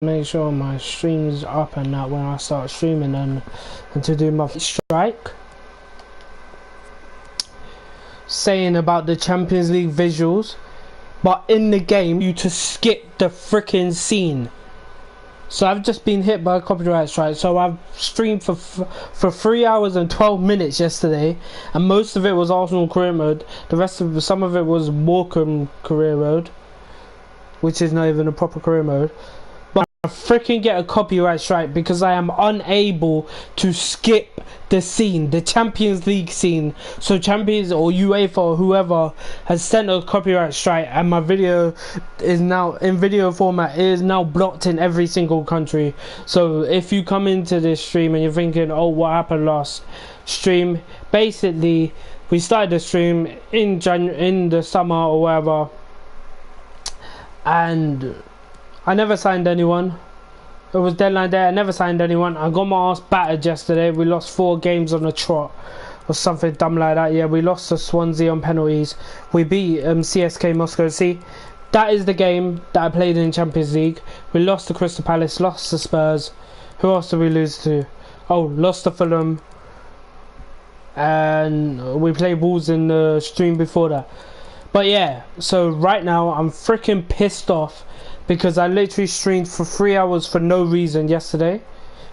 make sure my stream's up and that when I start streaming and to do my strike. Saying about the Champions League visuals, but in the game you to skip the freaking scene. So I've just been hit by a copyright strike. So I've streamed for 3 hours and 12 minutes yesterday, and most of it was Arsenal career mode. The rest of some of it was Morecambe career mode, which is not even a proper career mode. But I freaking get a copyright strike because I am unable to skip the scene, the Champions League scene. So Champions or UEFA or whoever has sent a copyright strike, and my video is now in video format. It is now blocked in every single country. So if you come into this stream and you're thinking, oh, what happened last stream, basically we started the stream in in the summer or whatever, and I never signed anyone. It was deadline day. I never signed anyone. I got my ass battered yesterday. We lost 4 games on the trot or something dumb like that. Yeah, we lost to Swansea on penalties. We beat CSK Moscow. See, that is the game that I played in Champions League. We lost to Crystal Palace, lost to Spurs. Who else did we lose to? Oh, lost to Fulham. And we played Wolves in the stream before that. But yeah, so right now I'm freaking pissed off because I literally streamed for 3 hours for no reason yesterday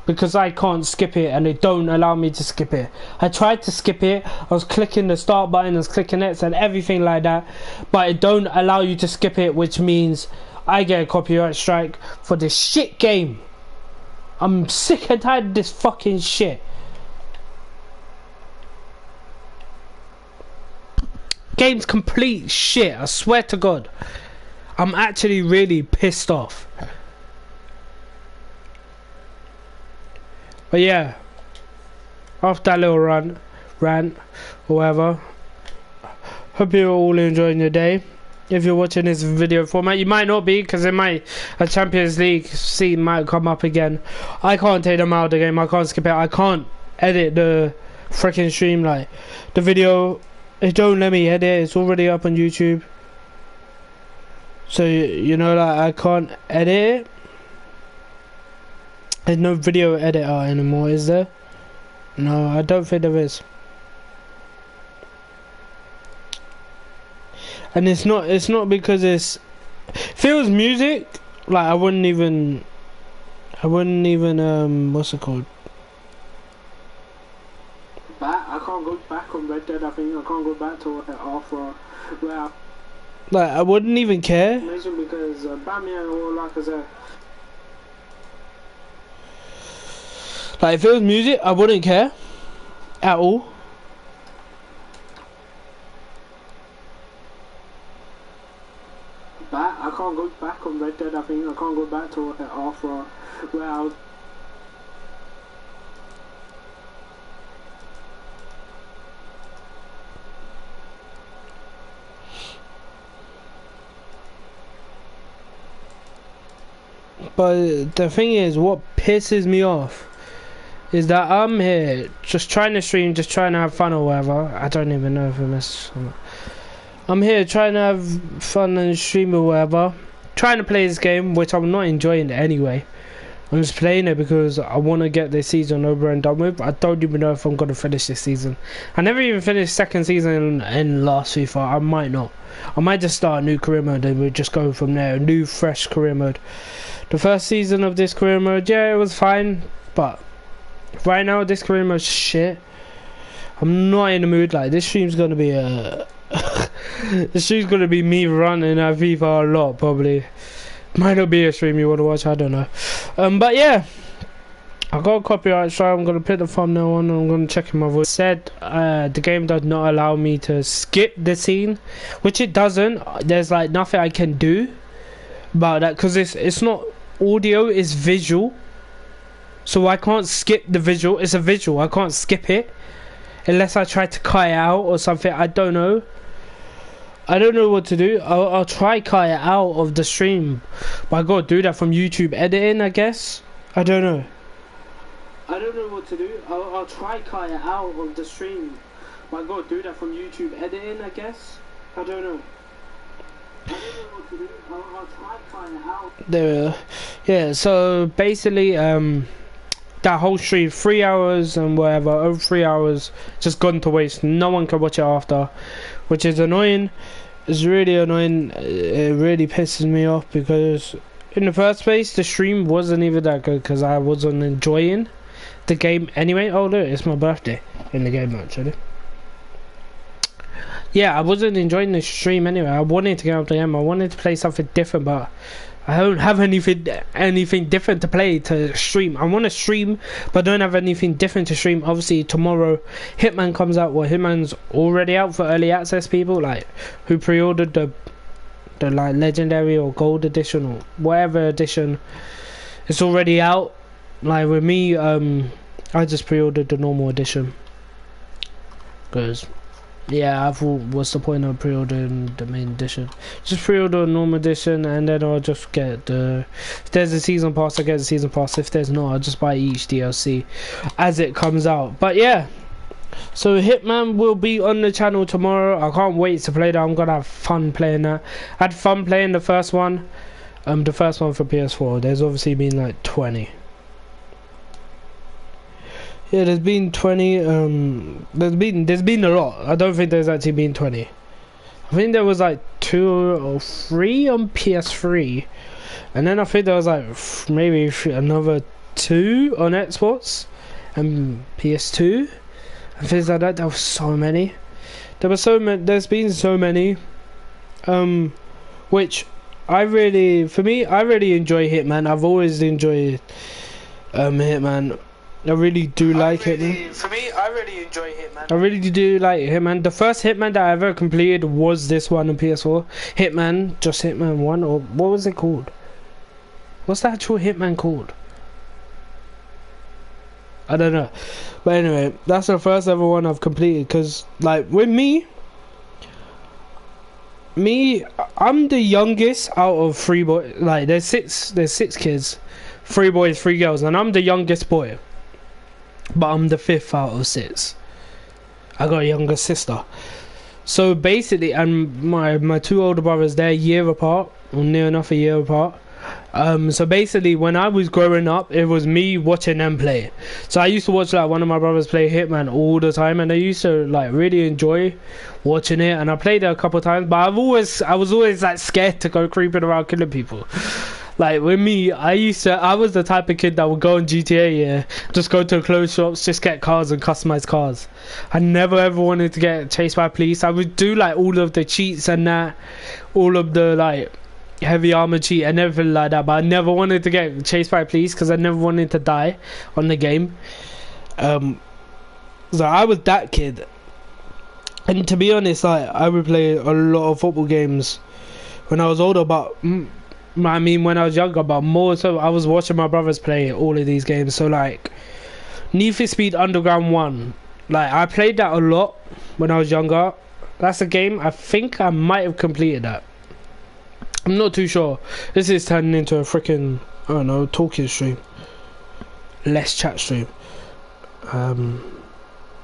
because I can't skip it and they don't allow me to skip it. I tried to skip it. I was clicking the start button, I was clicking X and everything like that, but it don't allow you to skip it, which means I get a copyright strike for this shit game. I'm sick and tired of this fucking shit. Game's complete shit, I swear to God. I'm actually really pissed off. But yeah, after that little rant or whatever, hope you're all enjoying your day. If you're watching this video format, you might not be because a Champions League scene might come up again. I can't take them out of the game. I can't skip it. I can't edit the freaking stream. Like the video, it don't let me edit. It's already up on YouTube. So you know, like I can't edit it. There's no video editor anymore, is there? No, I don't think there is. And it's not because if it was music, like I wouldn't even what's it called? I can't go back on Red Dead. I think I can't go back to Alpha. Well, like I wouldn't even care. Because Batman or like I said. Like if it was music, I wouldn't care at all. I can't go back on Red Dead. I think I can't go back to Alpha where I was. But the thing is, what pisses me off is that I'm here just trying to stream, just trying to have fun or whatever. I don't even know if I missed something. I'm here trying to have fun and stream or whatever, trying to play this game, which I'm not enjoying anyway. I'm just playing it because I want to get this season over and done with. I don't even know if I'm going to finish this season. I never even finished second season in last FIFA. I might not. I might just start a new career mode and we'll just go from there. A new, fresh career mode. The first season of this career mode, yeah, it was fine. But right now, this career mode's shit. I'm not in the mood. Like, this stream's going to be a... this stream's going to be me running at FIFA a lot, probably. Might not be a stream you want to watch, I don't know. But yeah, I got a copyright strike. I'm going to put the thumbnail on and I'm going to check in my voice. Said the game does not allow me to skip the scene, which it doesn't. There's like nothing I can do about that because it's not audio, it's visual. So I can't skip the visual. It's a visual, I can't skip it unless I try to cut it out or something. I don't know. I don't know what to do. I'll try cut it out of the stream, but I gotta do that from YouTube editing, I guess. I don't know. I don't know what to do. I'll try cut it out of the stream, but I gotta do that from YouTube editing, I guess. I don't know. There, yeah. So basically, that whole stream, 3 hours and whatever, over 3 hours, just gone to waste. No one can watch it after, which is annoying. It's really annoying. It really pisses me off because in the first place, the stream wasn't even that good because I wasn't enjoying the game anyway. Oh look, it's my birthday in the game actually. Yeah, I wasn't enjoying the stream anyway. I wanted to get out the game. I wanted to play something different, but I don't have anything different to play to stream. I want to stream, but I don't have anything different to stream. Obviously, tomorrow Hitman comes out. Well, Hitman's already out for early access people, like who pre-ordered the like legendary or gold edition or whatever edition. It's already out. Like with me, I just pre-ordered the normal edition because. Yeah, I thought, what's the point of pre-ordering the main edition? Just pre-order a normal edition and then I'll just get the... If there's a season pass, I get the season pass. If there's not, I'll just buy each DLC as it comes out. But yeah, so Hitman will be on the channel tomorrow. I can't wait to play that. I'm gonna have fun playing that. I had fun playing the first one. The first one for PS4. There's obviously been like 20. Yeah, there's been 20. There's been a lot. I don't think there's actually been 20. I think there was like 2 or 3 on PS3, and then I think there was like maybe another 2 on Xbox and PS2 and things like that. There was so many. There were so many. There's been so many. Which I really enjoy Hitman. I've always enjoyed Hitman. I really do like Hitman. For me, I really enjoy Hitman. I really do like Hitman. The first Hitman that I ever completed was this one on PS4. Hitman, just Hitman 1, or what was it called? What's the actual Hitman called? I don't know. But anyway, that's the first ever one I've completed. Because, like, with me, I'm the youngest out of 3 boys. Like, there's six kids. 3 boys, 3 girls. And I'm the youngest boy. But I'm the 5th out of 6. I got a younger sister. So basically, and my 2 older brothers, they're a year apart, or near enough a year apart. So basically, when I was growing up, it was me watching them play. So I used to watch like one of my brothers play Hitman all the time, and I used to like really enjoy watching it. And I played it a couple of times, but I was always like scared to go creeping around killing people. Like with me, I was the type of kid that would go on GTA, yeah, just go to clothes shops, just get cars and customize cars. I never ever wanted to get chased by police. I would do like all of the cheats and that, all of the like heavy armor cheat and everything like that, but I never wanted to get chased by police because I never wanted to die on the game. So I was that kid. And to be honest, like I would play a lot of football games when I was older, but I mean when I was younger, but more so I was watching my brothers play all of these games. So like Need for Speed Underground 1, like I played that a lot when I was younger. That's a game I think I might have completed that. I'm not too sure. This is turning into a freaking, I don't know, talking stream, less chat stream. I'm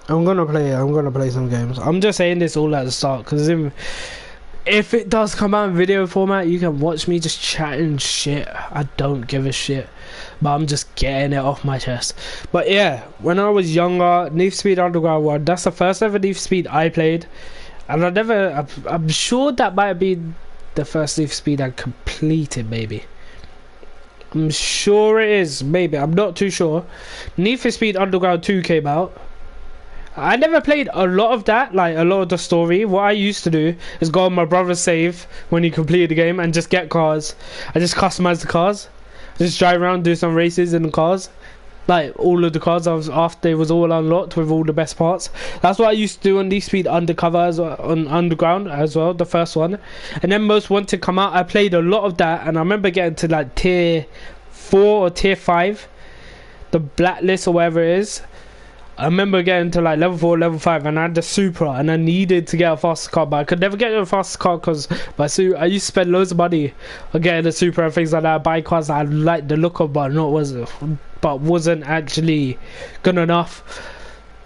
gonna play some games. I'm just saying this all at the start because if it does come out in video format, you can watch me just chatting shit. I don't give a shit, but I'm just getting it off my chest. But yeah, when I was younger, Need for Speed Underground 1, that's the first ever Need for Speed I played, and I'm sure that might be the first Need for Speed I completed, maybe. I'm sure it is, maybe. I'm not too sure. Need for Speed Underground 2 came out. I never played a lot of that, like a lot of the story. What I used to do is go on my brother's save when he completed the game and just get cars. I just customize the cars. Just drive around, do some races in the cars. Like all of the cars after it was all unlocked with all the best parts. That's what I used to do on Need for Speed Undercover as well, on Underground as well, the first one. And then Most Wanted come out. I played a lot of that, and I remember getting to like tier 4 or tier 5, the blacklist or whatever it is. I remember getting to like level 4, level 5, and I had the Supra, and I needed to get a faster car, but I could never get a faster car because I used to spend loads of money on getting the Supra and things like that. Buy cars that I liked the look of, but wasn't actually good enough.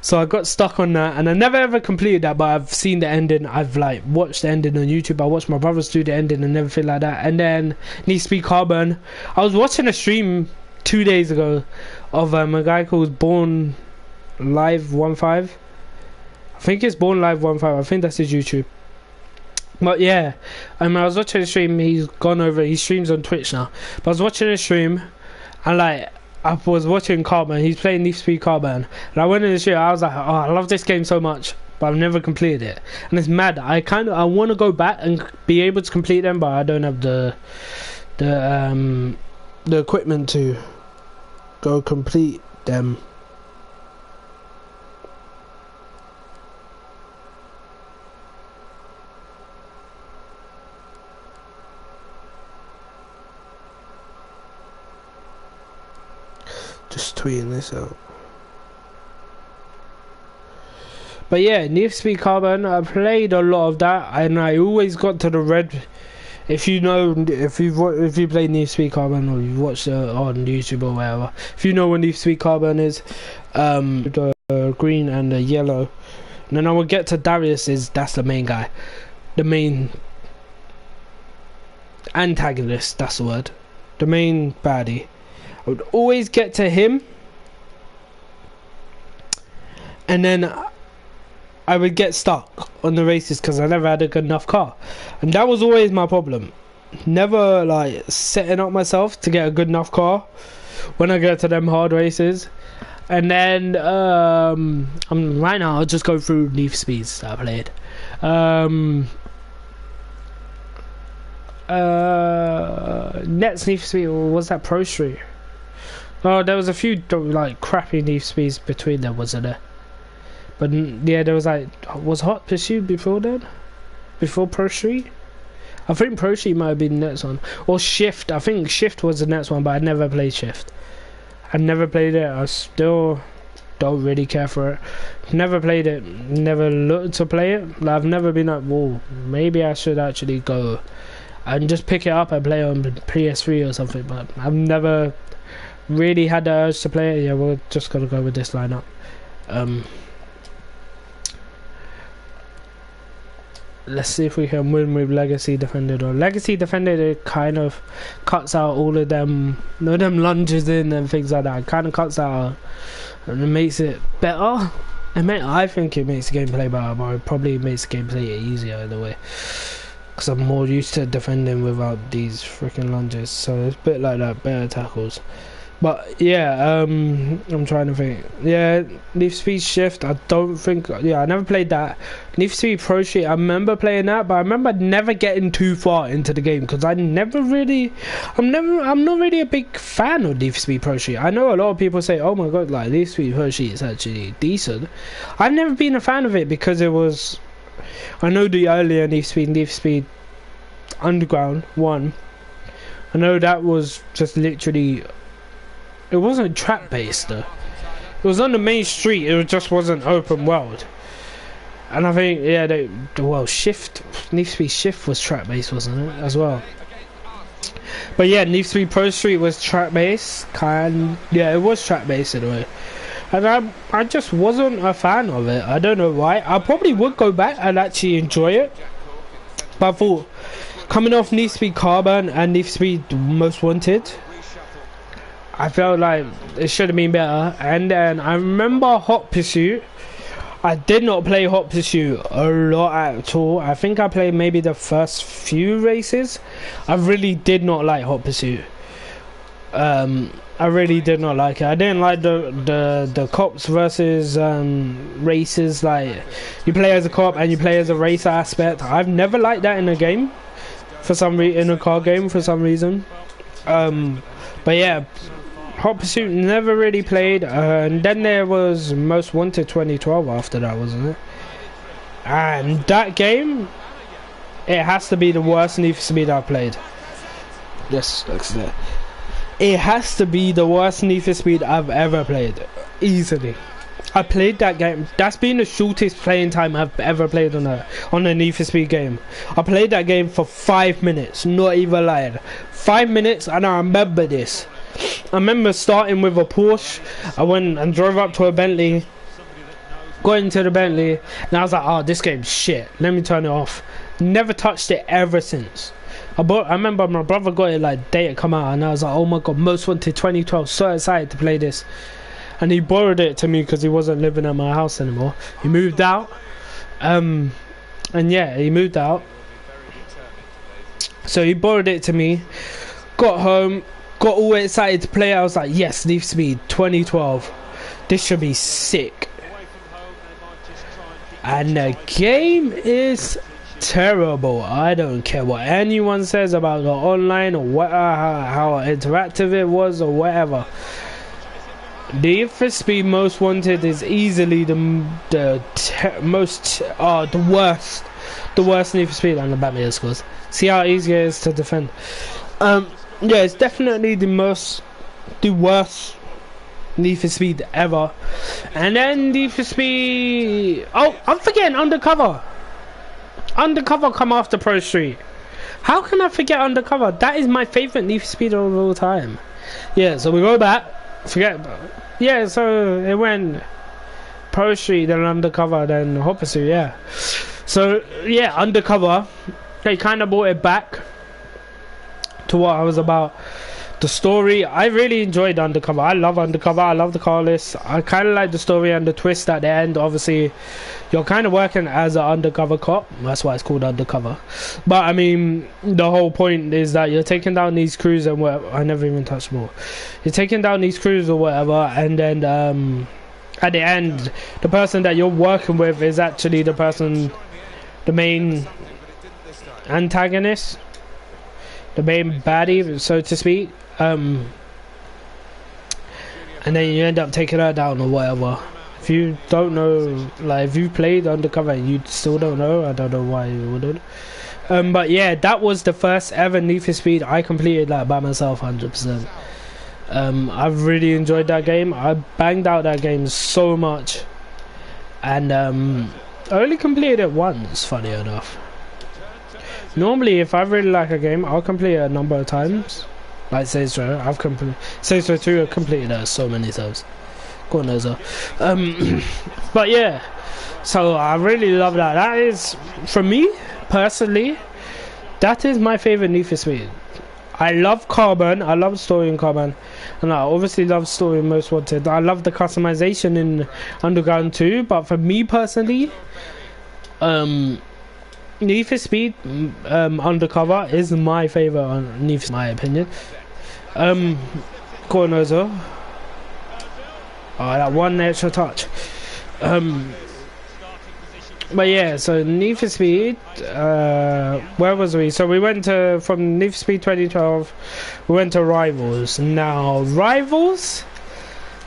So I got stuck on that, and I never ever completed that, but I've seen the ending. I've like watched the ending on YouTube. I watched my brothers do the ending and everything like that. And then Need to Be Carbon. I was watching a stream 2 days ago of a guy called Born Live 15. I think it's Born Live 15. I think that's his YouTube. But yeah, I was watching a stream. He's gone over. He streams on Twitch now. But I was watching a stream, and like I was watching Carbon. He's playing Need to Be Carbon, and I went in the stream. I was like, oh, I love this game so much, but I've never completed it, and it's mad. I want to go back and be able to complete them, but I don't have the equipment to go complete them. Just tweeting this out. But yeah, Need to Be Carbon, I played a lot of that, and I always got to the red. If you know, if you played Need to Be Carbon, or you watched it on YouTube or whatever, if you know what Need to Be Carbon is, the green and the yellow, and then I would get to Darius. That's the main guy, the main antagonist. That's the word, the main baddie. I would always get to him, and then I would get stuck on the races because I never had a good enough car, and that was always my problem. Never like setting up myself to get a good enough car when I get to them hard races. And then right now I'll just go through Need for Speeds that I played. Next Need for Speed, or was that Pro Street? Oh, there was a few like crappy Need for Speeds between them, wasn't there? But yeah, there was like, was Hot Pursuit before then? Before Pro Street? I think Pro Street might have been the next one. Or Shift. I think Shift was the next one, but I never played Shift. I never played it. I still don't really care for it. Never played it. Never looked to play it. Like, I've never been like, whoa, maybe I should actually go and just pick it up and play on PS3 or something. But I've never really had the urge to play it. Yeah, we're just gonna go with this lineup. Let's see if we can win with Legacy Defended. Or Legacy Defended, it kind of cuts out all of them, lunges in and things like that. It kind of cuts that out, and it makes it better. I think it makes the gameplay better, but it probably makes the gameplay easier in a way, because I'm more used to defending without these freaking lunges. So it's a bit like that, better tackles. But yeah, I'm trying to think. Yeah, Need for Speed Shift, I don't think. Yeah, I never played that. Need for Speed Pro Street, I remember playing that, but I remember never getting too far into the game because I'm not really a big fan of Need for Speed Pro Street. I know a lot of people say, oh my god, like Need for Speed Pro Street is actually decent. I've never been a fan of it because it was, I know the earlier Need for Speed Underground 1, I know that was just literally, it wasn't track based though. It was on the main street. It just wasn't open world. And I think yeah, Shift, Need for Speed Shift was track based, wasn't it, as well? But yeah, Need for Speed Pro Street was track based. Yeah, it was track based in a way. And I just wasn't a fan of it. I don't know why. I probably would go back and actually enjoy it. But I thought, coming off Need for Speed Carbon and Need for Speed Most Wanted, I felt like it should have been better. And then I remember Hot Pursuit. I did not play Hot Pursuit a lot at all. I think I played maybe the first few races. I really did not like Hot Pursuit. I really did not like it. I didn't like the cops versus races. Like, you play as a cop and you play as a racer aspect. I've never liked that in a game, in a car game for some reason. But yeah, Hot Pursuit never really played, and then there was Most Wanted 2012 after that, wasn't it? And that game, it has to be the worst Need for Speed I've played. Yes, that's it. It has to be the worst Need for Speed I've ever played, easily. I played that game. That's been the shortest playing time I've ever played on a Need for Speed game. I played that game for 5 minutes, not even lying. 5 minutes, and I remember this. I remember starting with a Porsche. I went and drove up to a Bentley, got into the Bentley, and I was like, oh, this game's shit. Let me turn it off. Never touched it ever since. I remember my brother got it like day it come out, and I was like, oh my god, Most Wanted 2012, so excited to play this. And he borrowed it to me because he wasn't living at my house anymore. He moved out, and yeah, he moved out. So he borrowed it to me. Got home, got all excited to play. I was like, yes, Need for Speed 2012. This should be sick. And the game is terrible. I don't care what anyone says about the online or what, how interactive it was or whatever. Need for Speed Most Wanted is easily the worst Need for Speed on the Batman scores. See how easy it is to defend. Yeah, it's definitely the worst Need for Speed ever. And then Need for Speed, oh, I'm forgetting Undercover. Undercover come after Pro Street. How can I forget Undercover? That is my favorite Need for Speed of all time. Yeah, so we go back. Forget about it. Yeah, so it went Pro Street, then Undercover, then Hot Pursuit, yeah. So yeah, Undercover, they kind of brought it back to what I was about. The story, I really enjoyed Undercover. I love Undercover. I love the car list. I kind of like the story and the twist at the end. Obviously, you're kind of working as an undercover cop. That's why it's called Undercover. But I mean, the whole point is that you're taking down these crews and whatever. I never even touched more. You're taking down these crews or whatever, and then at the end, the person that you're working with is actually the person, the main antagonist, the main baddie, so to speak. And then you end up taking her down or whatever. If you don't know, like if you played Undercover and you still don't know, I don't know why you wouldn't. But yeah, that was the first ever Need for Speed I completed like by myself 100%. I've really enjoyed that game. I banged out that game so much, and I only completed it once, funny enough. Normally if I really like a game, I'll complete it a number of times. Like Saints Row, Saints Row 2, I've completed that so many times. God knows that. But yeah, so I really love that. That is, for me personally, that is my favorite Need for Speed. I love Carbon, I love story in Carbon, and I obviously love story in Most Wanted. I love the customization in Underground 2, but for me personally, Need for Speed Undercover is my favorite Need for Speed, in my opinion. Cornozo. Oh, that one extra touch. But yeah, so Need for Speed, where was we? So we went to, from Need for Speed 2012, we went to Rivals. Now, Rivals,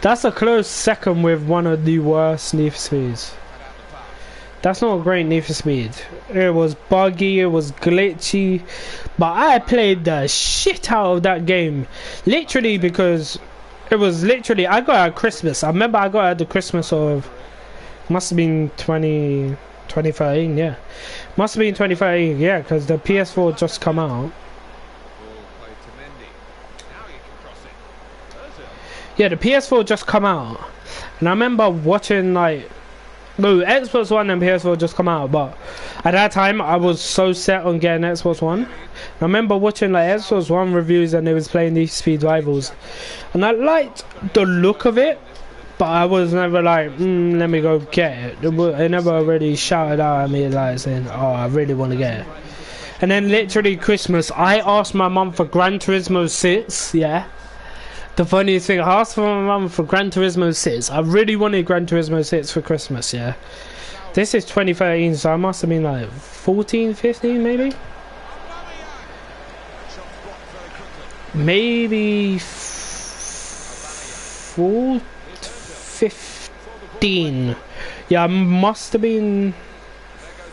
that's a close second with one of the worst Need for Speeds. That's not a great Need for Speed. It was buggy, it was glitchy, but I played the shit out of that game. Literally, because it was literally, I got it at Christmas. I remember I got it at the Christmas of, must have been 2013, yeah. Must have been 2013, yeah, because the PS4 just come out. Yeah, the PS4 just come out. And I remember watching like, no, Xbox One and PS4 just come out, but at that time I was so set on getting Xbox One. I remember watching like Xbox One reviews and they was playing these Speed Rivals, and I liked the look of it, but I was never like, let me go get it. It never really shouted out at me like saying, oh, I really want to get it. And then literally Christmas, I asked my mum for Gran Turismo 6, yeah. The funniest thing, I asked for my mum for Gran Turismo 6. I really wanted Gran Turismo 6 for Christmas, yeah. This is 2013, so I must have been like 14, 15 maybe? Maybe 15. Yeah, I must have been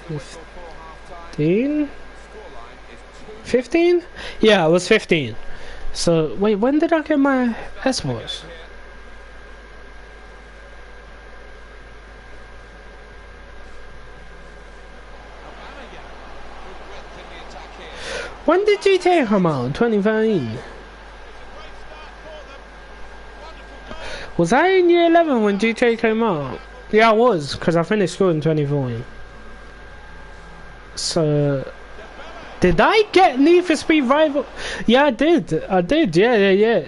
15? 15? Yeah, I was 15. So, wait, when did I get my Xbox? When did GTA come out? 2013? Was I in year 11 when GTA came out? Yeah, I was, because I finished school in 2014. So, did I get Need for Speed Rival? Yeah, I did. Yeah.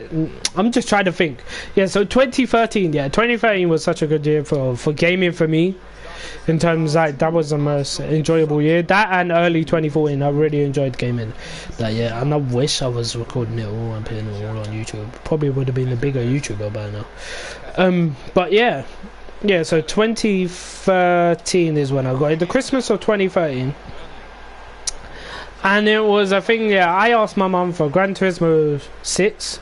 I'm just trying to think. Yeah, so 2013. Yeah, 2013 was such a good year for gaming for me. In terms like that was the most enjoyable year. That and early 2014, I really enjoyed gaming. That year, and I wish I was recording it all and putting it all on YouTube. Probably would have been a bigger YouTuber by now. But yeah. So 2013 is when I got it. The Christmas of 2013. And it was a thing, yeah, I asked my mum for Gran Turismo 6.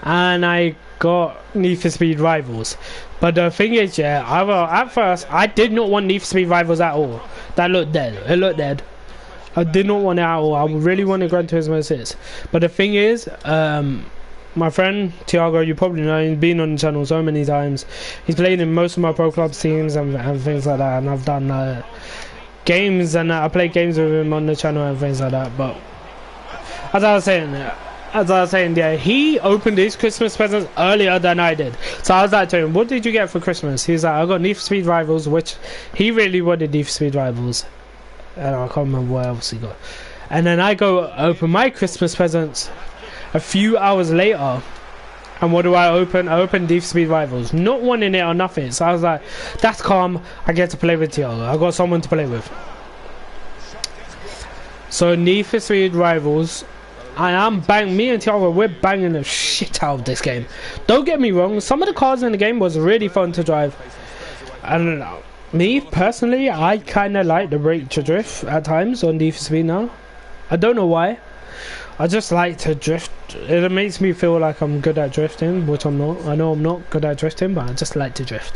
And I got Need for Speed Rivals. But the thing is, yeah, at first, I did not want Need for Speed Rivals at all. That looked dead. It looked dead. I did not want it at all. I really wanted Gran Turismo 6. But the thing is, my friend Tiago, you probably know, he's been on the channel so many times. He's played in most of my Pro Clubs teams and things like that. And I've done games, and I played games with him on the channel and things like that. But as I was saying, yeah, he opened his Christmas presents earlier than I did. So I was like to him, what did you get for Christmas? He was like, I got Need for Speed Rivals, which he really wanted Need for Speed Rivals. And I can't remember what else he got. And then I go open my Christmas presents a few hours later. And what do I open? I open Need for Speed Rivals. Not wanting it or nothing. So I was like, that's calm. I get to play with Tiago. I got someone to play with. So Need for Speed Rivals. And me and Tiago, we're banging the shit out of this game. Don't get me wrong, some of the cars in the game was really fun to drive. And me, personally, I kind of like the brake to drift at times on Need for Speed now. I don't know why. I just like to drift. It makes me feel like I'm good at drifting, which I'm not. I know I'm not good at drifting, but I just like to drift.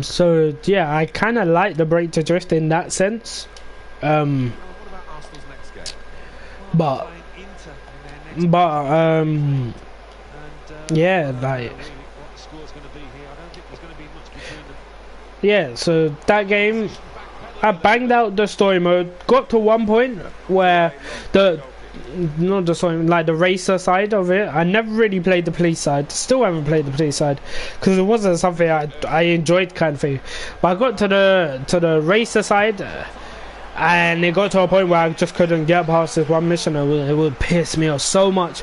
So, yeah, I kind of like the brake to drift in that sense. Yeah, like, yeah, so that game, I banged out the story mode, got to one point where not the story, like the racer side of it, I never really played the police side, still haven't played the police side, because it wasn't something I enjoyed kind of thing, but I got to the racer side, and it got to a point where I just couldn't get past this one mission. It would piss me off so much,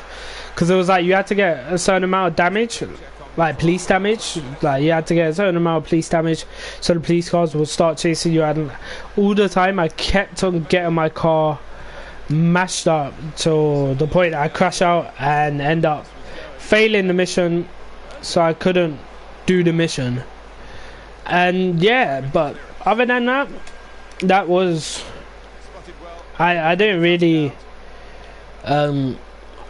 because it was like you had to get a certain amount of damage, like police damage, like you had to get a certain amount of police damage so the police cars would start chasing you, and all the time I kept on getting my car mashed up to the point I crash out and end up failing the mission, so I couldn't do the mission. And yeah, but other than that, that was I didn't really I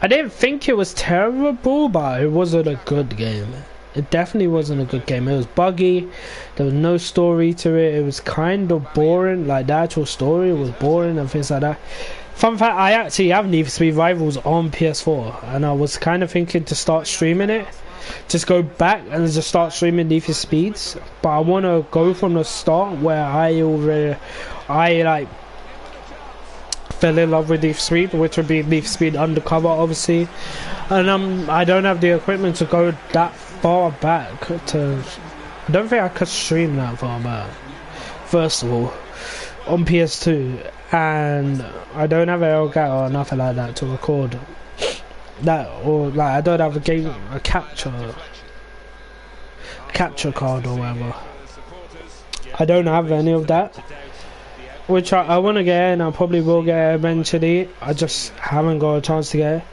didn't think it was terrible, but it wasn't a good game. It definitely wasn't a good game. It was buggy, there was no story to it, it was kind of boring, like the actual story was boring and things like that. Fun fact, I actually have Need for Speed Rivals on PS4, and I was kind of thinking to start streaming it, just go back and just start streaming Need for Speeds, but I want to go from the start where I like fell in love with Need for Speed, which would be Need for Speed Undercover, obviously, and I don't have the equipment to go that far back to. I don't think I could stream that far back, first of all, on PS2, and I don't have an Elgato or nothing like that to record that, or like I don't have a capture card or whatever. I don't have any of that, which I want to get, and I probably will get eventually. I just haven't got a chance to get it.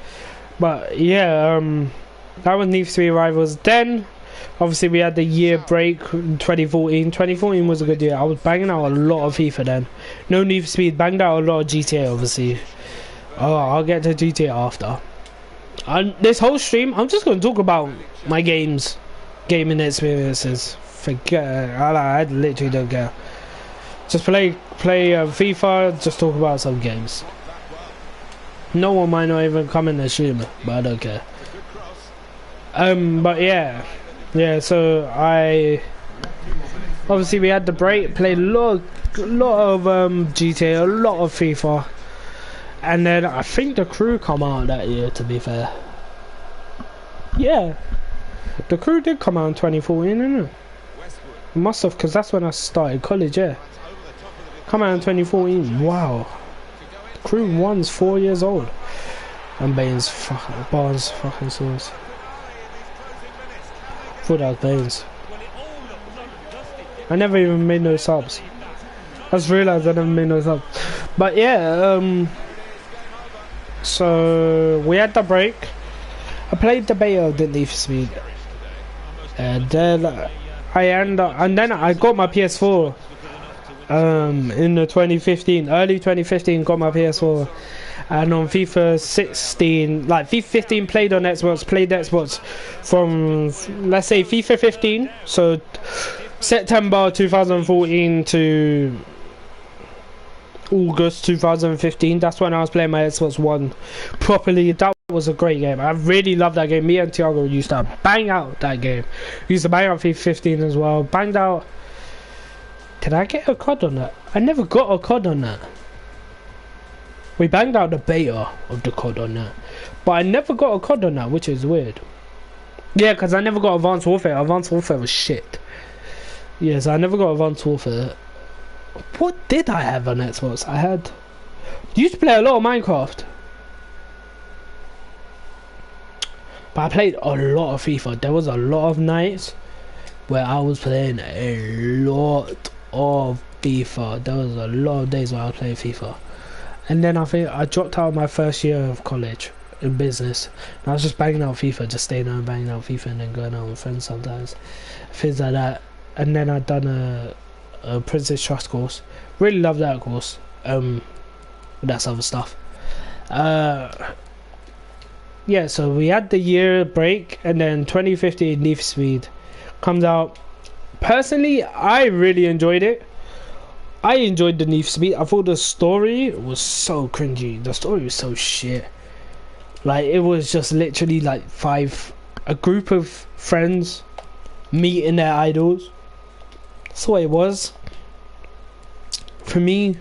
But yeah, that was Need for Speed Rivals. Then obviously we had the year break in 2014. 2014 was a good year. I was banging out a lot of FIFA then. No Need for Speed, banged out a lot of GTA obviously. Oh, I'll get to GTA after. And this whole stream, I'm just going to talk about my gaming experiences. Forget, I literally don't care. Just play FIFA, just talk about some games. No one might not even come in the stream, but I don't care. But yeah, so obviously we had the break, played a lot of GTA, a lot of FIFA, and then I think the Crew come out that year, to be fair. Yeah, the Crew did come out in 2014, didn't it? Must have, because that's when I started college, yeah. Come out in 2014. Wow. Crew 1's 4 years old. And Barnes fucking sauce. Thought that was Baines. I never even made no subs. I just realised I never made no subs. But yeah, so we had the break. I played the beta of the Need for Speed. And then I got my PS4 in the 2015, early 2015, got my PS4. And on FIFA 16, like FIFA 15 played on Xbox, played Xbox from, let's say, FIFA 15, so September 2014 to August 2015, that's when I was playing my Xbox One properly. That was a great game. I really loved that game. Me and Thiago used to bang out that game. We used to bang out FIFA 15 as well. Banged out. Did I get a COD on that? I never got a COD on that. We banged out the beta of the COD on that, but I never got a COD on that, which is weird. Yeah, because I never got Advanced Warfare. Advanced Warfare was shit. Yes, I never got Advanced Warfare. What did I have on Xbox? I used to play a lot of Minecraft, but I played a lot of FIFA. There was a lot of nights where I was playing a lot of FIFA. There was a lot of days where I was playing FIFA. And then I think I dropped out of my first year of college in business. And I was just banging out FIFA, just staying home banging out FIFA and then going out with friends sometimes. Things like that. And then I'd done a Princess Trust course. Really loved that course. That's other stuff. Yeah, so we had the year break and then 2015 Need for Speed comes out. Personally, I really enjoyed it. I enjoyed the Need for Speed. I thought the story was so cringy. The story was so shit. Like, it was just literally like a group of friends meeting their idols. That's what it was. For me,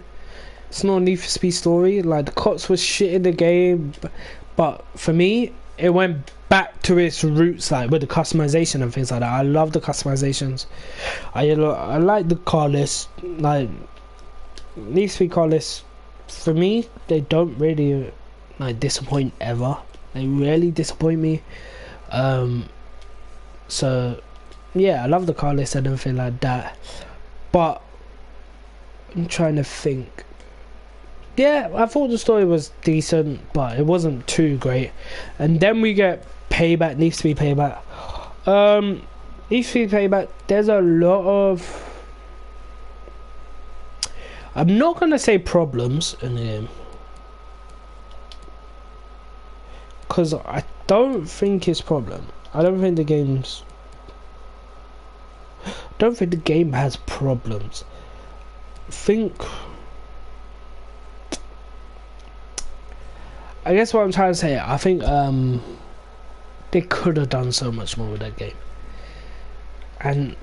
it's not a Need for Speed story. Like, the cops was shit in the game, but for me, it went back to its roots, like with the customization and things like that. I love the customizations. I like the car list. Like, Need for Speed car lists, for me, they don't really like disappoint ever. They really disappoint me. So yeah, I love the car list and everything like that. But I'm trying to think. Yeah, I thought the story was decent, but it wasn't too great. And then we get Payback, Need for Speed Payback. Need for Speed Payback, there's a lot of, I'm not gonna say problems in the game, because I don't think it's problem. I don't think the game has problems. I guess what I'm trying to say, I think they could have done so much more with that game. And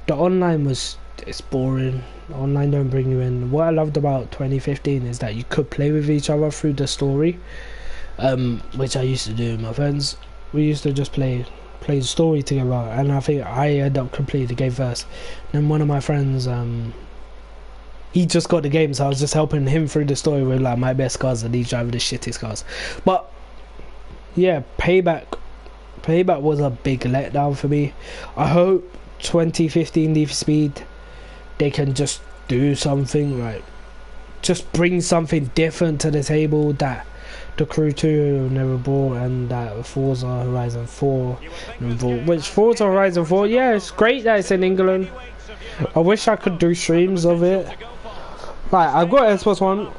the online it's boring. The online don't bring you in. What I loved about 2015 is that you could play with each other through the story, which I used to do with my friends. We used to just play the story together, and I think I ended up completing the game first. Then one of my friends, he just got the game, so I was just helping him through the story with like my best cars, and he's driving the shittest cars. But yeah, Payback was a big letdown for me. I hope 2015 Need for Speed, they can just do something, right? Just bring something different to the table that the Crew 2 never brought, and that Forza Horizon 4 never brought. Which Forza Horizon 4, yeah, it's great that it's in England. I wish I could do streams of it. Like, I've got Xbox One,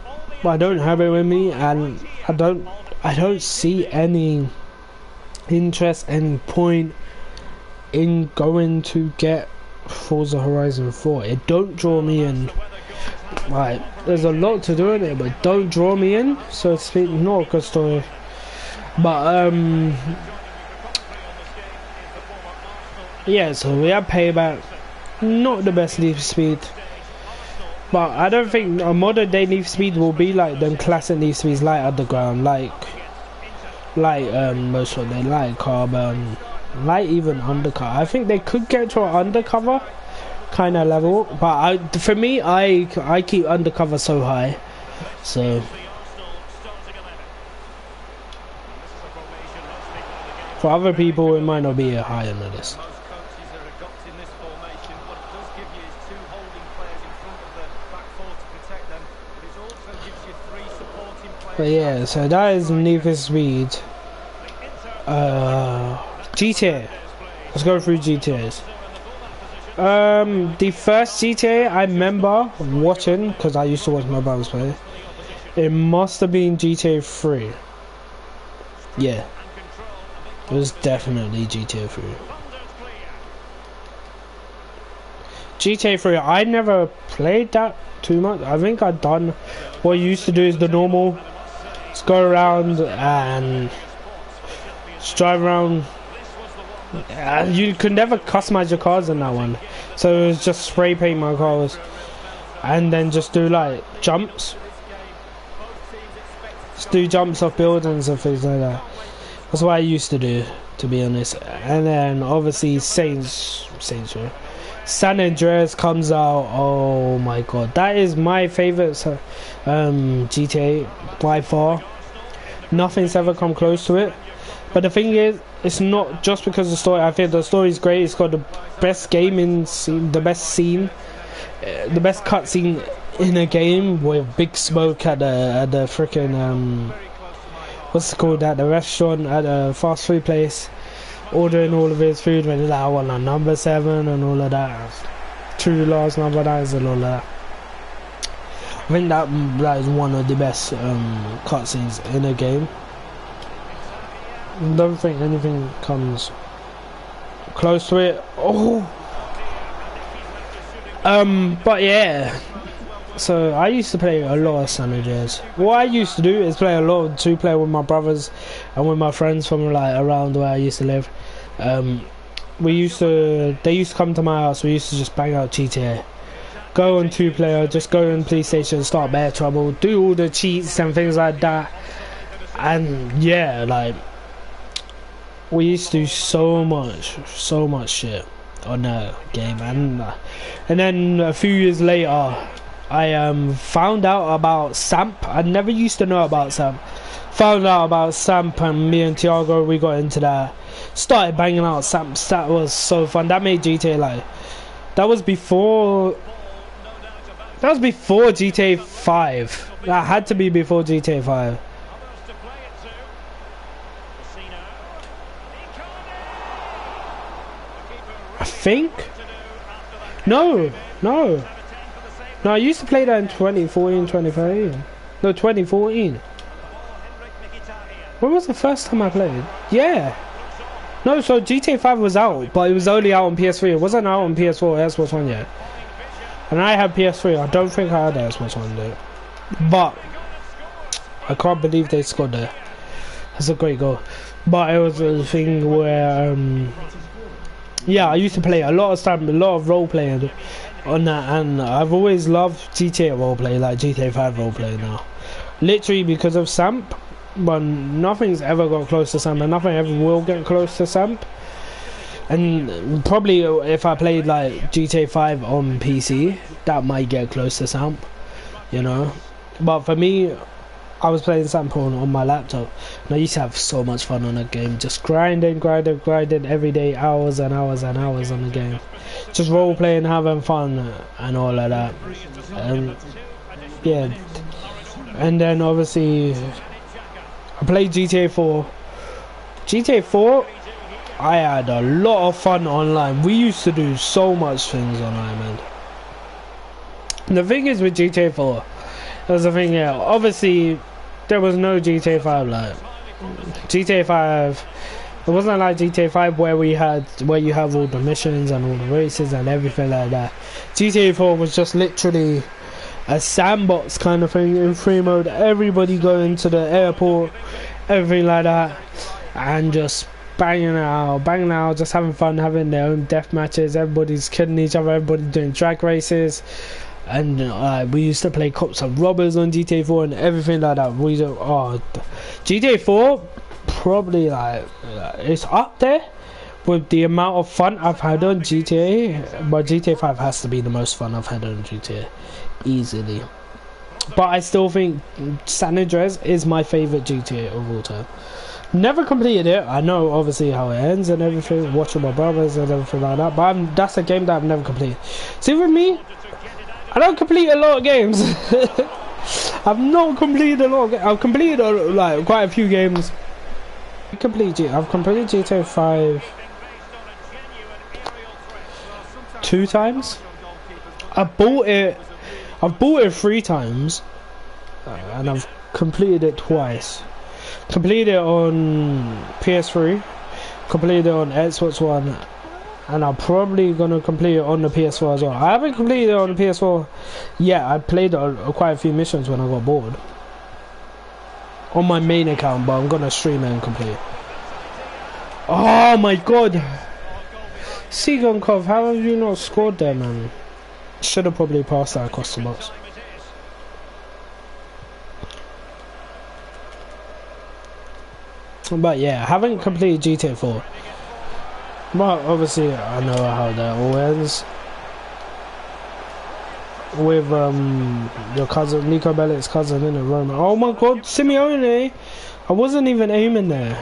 but I don't have it with me, and I don't see any interest and point in going to get Forza Horizon 4. It don't draw me in. Like, there's a lot to do in it, but it don't draw me in, so to speak. Not a good story. But yeah, so we have Payback. Not the best Need for Speed, but I don't think a modern day Need for Speed will be like them classic Need for Speeds, like Underground, like most of them, like Carbon, like even Undercover. I think they could get to an Undercover, kind of level. But for me, I keep undercover so high, so. For other people, it might not be higher than this. But yeah, so that is Need for Speed. GTA. Let's go through GTAs. The first GTA I remember watching, because I used to watch my brothers play. It must have been GTA 3. Yeah. It was definitely GTA 3. GTA 3, I never played that too much. I think I've done what you used to do is the normal. Just go around and just drive around. You could never customize your cars in that one. So it was just spray paint my cars. And then just do like jumps. Just do jumps off buildings and things like that. That's what I used to do, to be honest. And then obviously San Andreas comes out. Oh my god, that is my favorite GTA by far. Nothing's ever come close to it. But the thing is, it's not just because of the story. I think the story is great. It's got the best gaming scene, the best scene, the best cutscene in a game with Big Smoke at the freaking what's it called, at the restaurant, at a fast food place, ordering all of his food when he's like, I want a number 7 and all of that. 2 large number 9s and all of that. I think that is one of the best cutscenes in a game. I don't think anything comes close to it. Oh, but yeah. So I used to play a lot of San Andreas. What I used to do is play a lot of 2-player with my brothers and with my friends from like around where I used to live. They used to come to my house. We used to just bang out GTA. Go on 2-player, just go on PlayStation, start Bear Trouble, do all the cheats and things like that. And yeah, like we used to do so much shit on that game. And then a few years later, I found out about Samp. I never used to know about Samp. Found out about Samp, and me and Tiago, we got into that. Started banging out Samp. That was so fun. That made GTA like. That was before GTA 5. That had to be before GTA 5. I think. No, I used to play that in 2014, 2013. No, 2014. When was the first time I played? Yeah. No, so GTA 5 was out, but it was only out on PS3. It wasn't out on PS4 or Xbox One yet. And I had PS3. I don't think I had Xbox One though. But I can't believe they scored there. That's a great goal. But it was a thing where, yeah, I used to play a lot of time, a lot of role playing on that, and I've always loved GTA roleplay, like GTA 5 roleplay now. Literally because of Samp, but nothing's ever got close to Samp, and nothing ever will get close to Samp. And probably if I played like GTA 5 on PC, that might get close to Samp, you know. But for me, I was playing Samp on my laptop, and I used to have so much fun on that game, just grinding every day, hours and hours and hours on the game. Just role playing, having fun and all of that. Yeah. And then obviously I played GTA 4. GTA 4, I had a lot of fun online. We used to do so much things online, man. And the thing is with GTA 4, there's the thing, yeah, obviously there was no GTA 5 like GTA 5. It wasn't like GTA 5 where you have all the missions and all the races and everything like that. GTA 4 was just literally a sandbox kind of thing in free mode. Everybody going to the airport, everything like that, and just banging out, just having fun, having their own death matches. Everybody's killing each other, everybody doing drag races. And we used to play cops and robbers on GTA 4 and everything like that. GTA 4 probably like it's up there with the amount of fun I've had on GTA, but GTA 5 has to be the most fun I've had on GTA, easily. But I still think San Andreas is my favourite GTA of all time. Never completed it. I know obviously how it ends and everything, watching my brothers and everything like that, but that's a game that I've never completed. See, with me, I don't complete a lot of games. I've not completed a lot of games. I've completed like quite a few games. I've completed GTA 5 2 times. I've bought it 3 times, and I've completed it twice. Completed it on PS3, completed it on Xbox One, and I'm probably gonna complete it on the PS4 as well. I haven't completed it on the PS4 yet. I played quite a few missions when I got bored on my main account, but I'm gonna stream it and complete it. Oh my god, Sigonkov, how have you not scored there, man? Should have probably passed that across the box. But yeah, I haven't completed GTA 4. But obviously I know how that all ends. With your cousin, Nico Bellic's cousin in a Roman. Oh my god, Simeone! I wasn't even aiming there.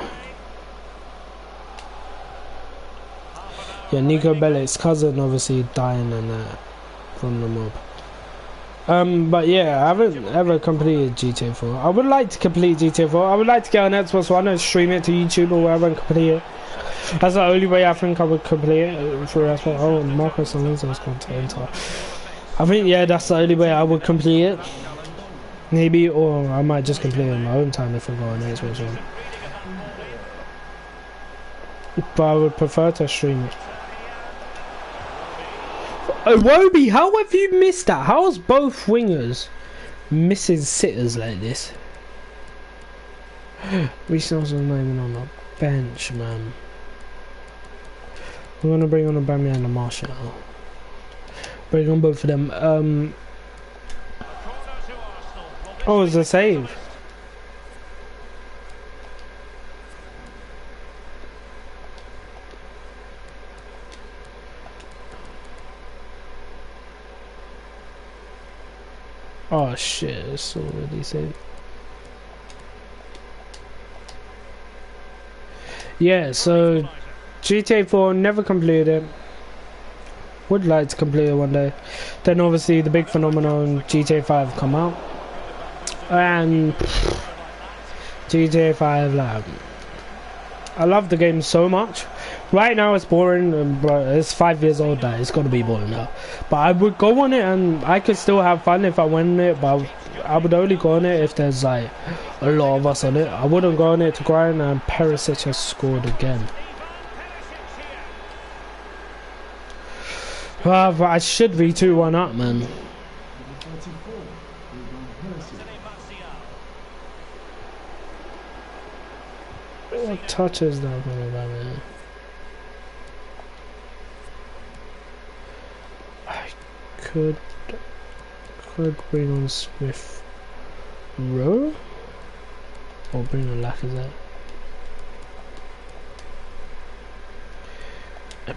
Yeah, Nico Bellic's cousin obviously dying and that from the mob. But yeah, I haven't ever completed GTA 4. I would like to complete GTA 4. I would like to get on Xbox One and stream it to YouTube or wherever and complete it. That's the only way I think I would complete it through Xbox. Oh, Marcos Alonso's gone to enter. I think, yeah, that's the only way I would complete it. Maybe, or I might just complete it in my own time if I go on Xbox One. But I would prefer to stream it. Iwobi, how have you missed that? How is both wingers missing sitters like this? Reece Nelson's not even on the bench, man. We're gonna bring on Aubameyang and Martial. Bring on both of them. Oh, it's a save. Oh shit, it's already saved. Yeah, so GTA 4 never completed it. Would like to complete it one day. Then obviously the big phenomenon GTA 5 come out. And GTA 5, like, I love the game so much. Right now it's boring, but it's 5 years old now. It's gonna be boring now. But I would go on it and I could still have fun if I win it, but I would only go on it if there's like a lot of us on it. I wouldn't go on it to grind, and Perisic has scored again. But I should be 2-1 up, man. What touches that going on, man? I could bring on Smith Rowe or bring on Lacazette.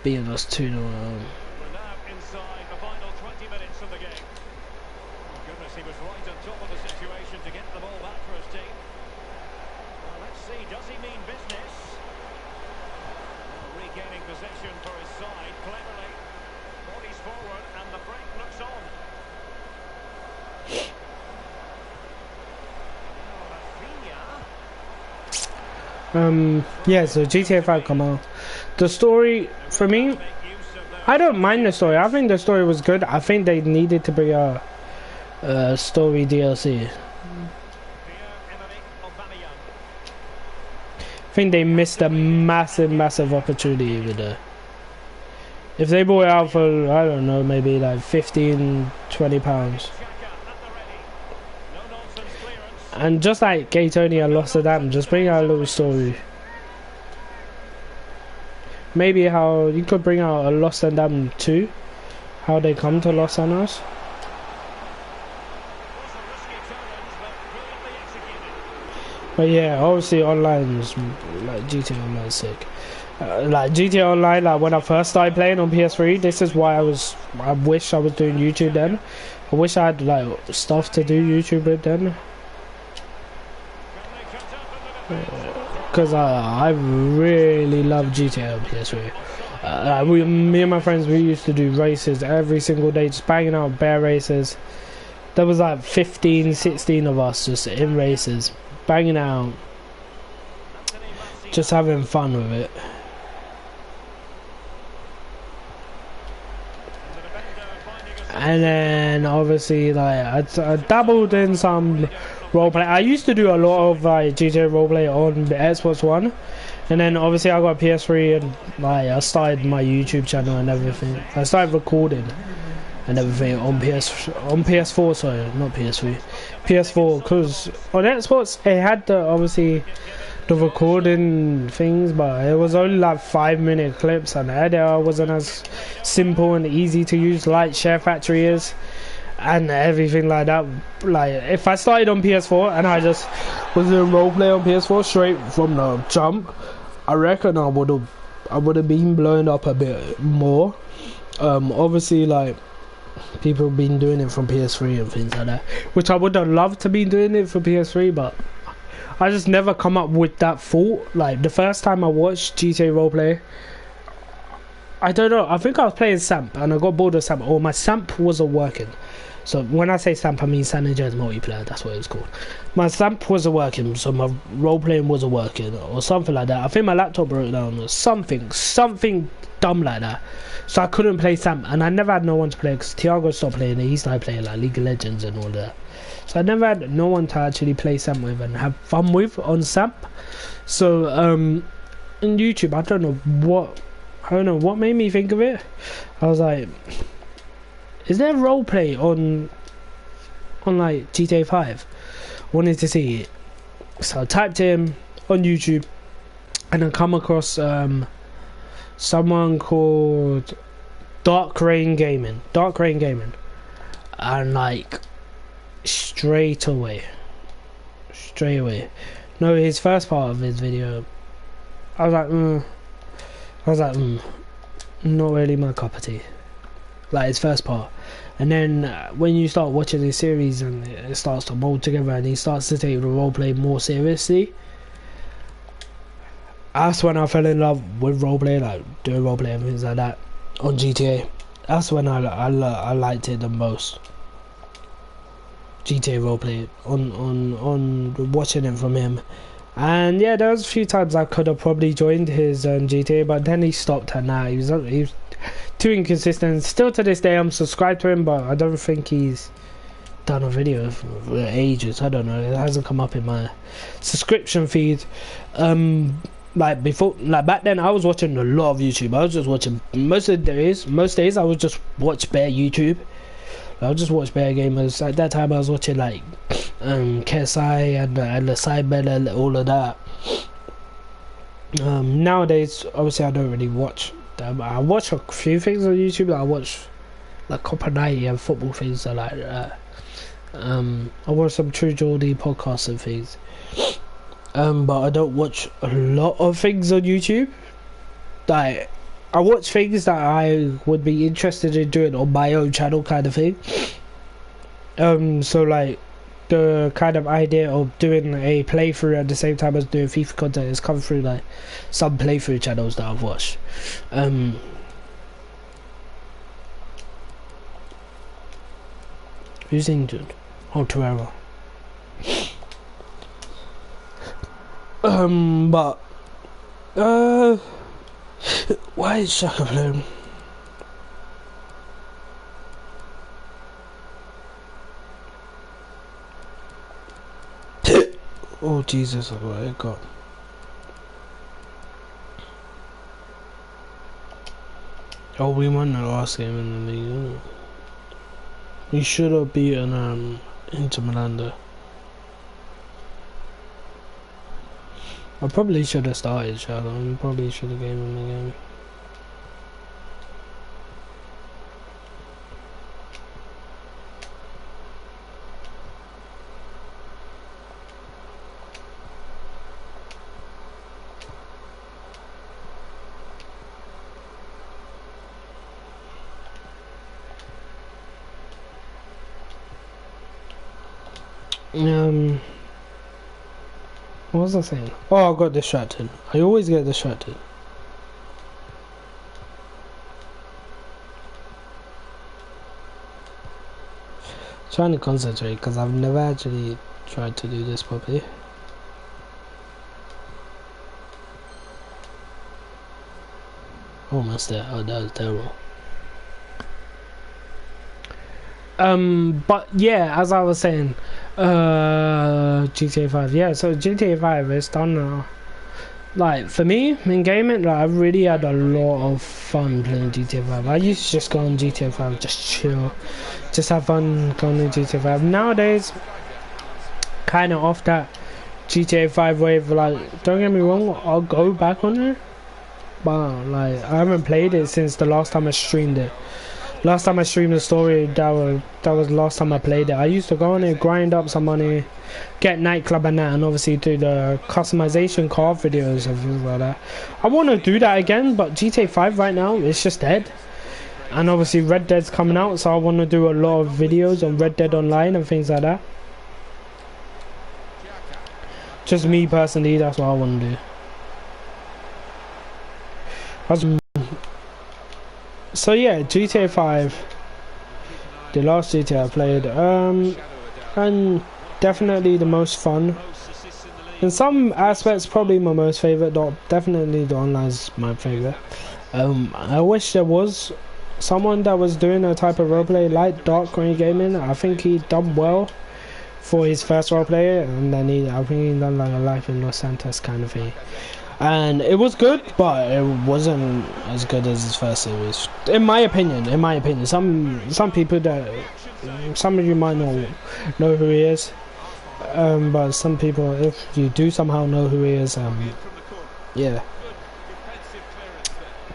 Being us 2-0. We're now inside the final 20 minutes of the game. Goodness, he was right on top of the situation to get the ball back for his team. Well, let's see, does he mean business? Well, regaining possession for his side cleverly. Bodies forward and the break looks on. Yeah, so GTA 5 come out. The story, for me, I don't mind the story. I think the story was good. I think they needed to bring a story DLC. I think they missed a massive opportunity with it. If they bought it out for, I don't know, maybe like 15, 20 pounds. And just like Gaetonia and Lost Adam, just bring out a little story. Maybe how you could bring out a Lost Adam 2, how they come to Los Angeles. But yeah, obviously online is like GTA Online is sick. Like GTA Online, like when I first started playing on PS3, this is why I wish I was doing YouTube then. I wish I had like stuff to do YouTube with then. Because I really love GTA on PS3. Me and my friends, we used to do races every single day, just banging out bear races. There was like 15, 16 of us just in races, banging out, just having fun with it. And then obviously like I dabbled in some roleplay. I used to do a lot of like GTA roleplay on the Xbox One, and then obviously I got a PS3 and like I started my YouTube channel and everything. I started recording and everything on PS4, sorry, not PS3, PS4, because on Xbox it had the obviously the recording things, but it was only like 5-minute clips, and the editor wasn't as simple and easy to use like Share Factory is, and everything like that. Like if I started on PS4 and I just was doing roleplay on PS4 straight from the jump, I reckon I would have been blown up a bit more. Obviously like people have been doing it from PS3 and things like that, which I would have loved to be doing it for PS3, but I just never come up with that thought. Like the first time I watched GTA roleplay, I don't know, I think I was playing Samp and I got bored of Samp, or my Samp wasn't working. So when I say Samp, I mean San Andreas multiplayer, that's what it was called. My Samp wasn't working, so my roleplaying wasn't working, or something like that. I think my laptop broke down or something dumb like that. So I couldn't play Samp, and I never had no one to play because Thiago stopped playing it. He started playing like League of Legends and all that. So I never had no one to actually play Samp with and have fun with on Samp. So in YouTube, I don't know what made me think of it. I was like, is there roleplay on like GTA 5? Wanted to see it. So I typed in on YouTube and I come across someone called Dark Rain Gaming. And like straight away. No, his first part of his video, I was like, not really my cup of tea. Like his first part, and then when you start watching his series and it starts to mold together, and he starts to take the roleplay more seriously, that's when I fell in love with roleplay, like doing roleplay and things like that on GTA. That's when I liked it the most. GTA roleplay on watching it from him. And yeah, there was a few times I could have probably joined his GTA, but then he stopped, and now he was too inconsistent. Still to this day I'm subscribed to him, but I don't think he's done a video for ages. I don't know, it hasn't come up in my subscription feed. Like before, like back then I was watching a lot of YouTube. I was just watching most days I would just watch bare YouTube. I would just watch bare gamers. At that time I was watching like KSI and the Cyber and all of that. Nowadays obviously I don't really watch them. I watch a few things on YouTube. I watch like Copper 90 and football things like that. I watch some True Geordie podcasts and things. But I don't watch a lot of things on YouTube. Like I watch things that I would be interested in doing on my own channel, kind of thing. So like the kind of idea of doing a playthrough at the same time as doing FIFA content has come through like some playthrough channels that I've watched. Who's injured? Oh, Torreira. But why is Shaka playing? Oh Jesus, I got it. Got. Oh, we won the last game in the league. We should have beaten Inter Milan though. I probably should have started Shadow. We probably should have gave him the game. Um, what was I saying? Oh, I got distracted. I always get distracted. Trying to concentrate because I've never actually tried to do this properly. Almost there. Oh, that was terrible. But yeah, as I was saying, GTA 5. Yeah, so GTA 5 is done now. Like, for me, in gaming, like, I really had a lot of fun playing GTA 5. I used to just go on GTA 5, just chill, just have fun going on GTA 5. Nowadays, kind of off that GTA 5 wave. Like, don't get me wrong, I'll go back on it, but like, I haven't played it since the last time I streamed it. Last time I streamed the story, that was the last time I played it. I used to go on it, grind up some money, get nightclub and that, and obviously do the customization car videos and things like that. I want to do that again, but GTA 5 right now, it's just dead. And obviously Red Dead's coming out, so I want to do a lot of videos on Red Dead Online and things like that. Just me personally, that's what I want to do. So yeah, GTA 5, the last GTA I played, and definitely the most fun. In some aspects, probably my most favourite. Definitely the online's my favourite. I wish there was someone that was doing a type of roleplay like Dark Grey Gaming. I think he done well for his first roleplay, and then I think he done like a Life in Los Santos kind of thing. And it was good, but it wasn't as good as his first series, in my opinion. Some people some of you might not know who he is, but some people, if you do somehow know who he is, yeah,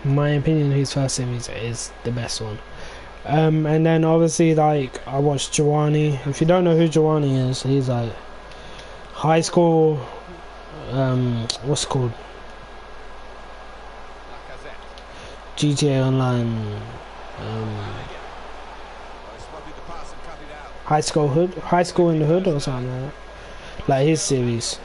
in my opinion, his first series is the best one. And then obviously, like, I watched Giovanni. If you don't know who Giovanni is, he's like high school, what's it called? GTA Online, high school in the hood or something like that. Like his series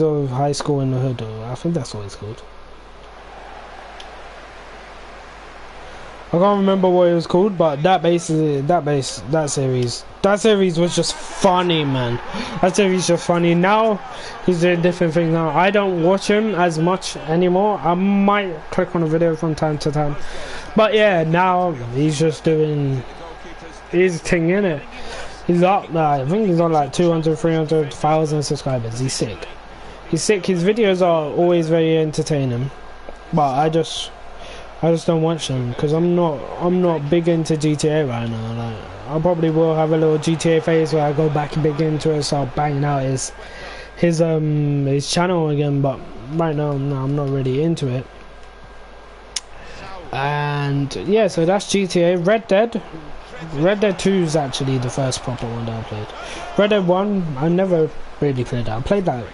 of high school in the hood, or I think that's what it's called. I can't remember what it was called, but that series was just funny, man. That series is just funny. Now he's doing different things now. I don't watch him as much anymore. I might click on a video from time to time, but yeah, now he's just doing his thing, innit? He's up there. I think he's on like 200, 300,000 subscribers. He's sick. His videos are always very entertaining, but I just don't watch them because I'm not big into GTA right now. Like, I probably will have a little GTA phase where I go back and big into it, start banging out his channel again. But right now, no, I'm not really into it. And yeah, so that's GTA. Red Dead 2 is actually the first proper one that I played. Red Dead 1, I never really played that. I played that.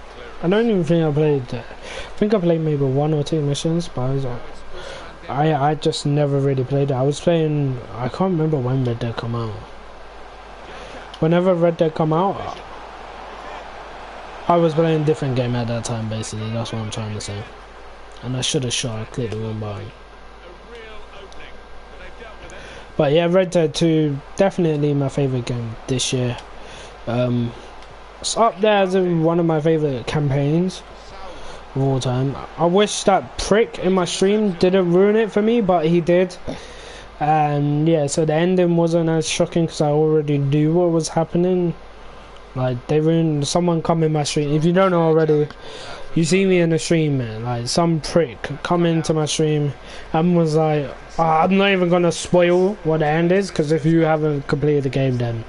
I don't even think I played that. I think I played maybe 1 or 2 missions, but I just never really played it. I was playing, I can't remember when Red Dead come out. Whenever Red Dead come out, I was playing a different game at that time, basically. That's what I'm trying to say. And I should have shot, I clicked the wrong button. But yeah, Red Dead 2, definitely my favourite game this year. It's up there as one of my favourite campaigns of all time. I wish that prick in my stream didn't ruin it for me, but he did. And yeah, so the ending wasn't as shocking because I already knew what was happening. Like, they ruined, someone come in my stream. If you don't know already, you see me in the stream, man. Like, some prick come into my stream and was like, oh, I'm not even gonna spoil what the end is, because if you haven't completed the game, then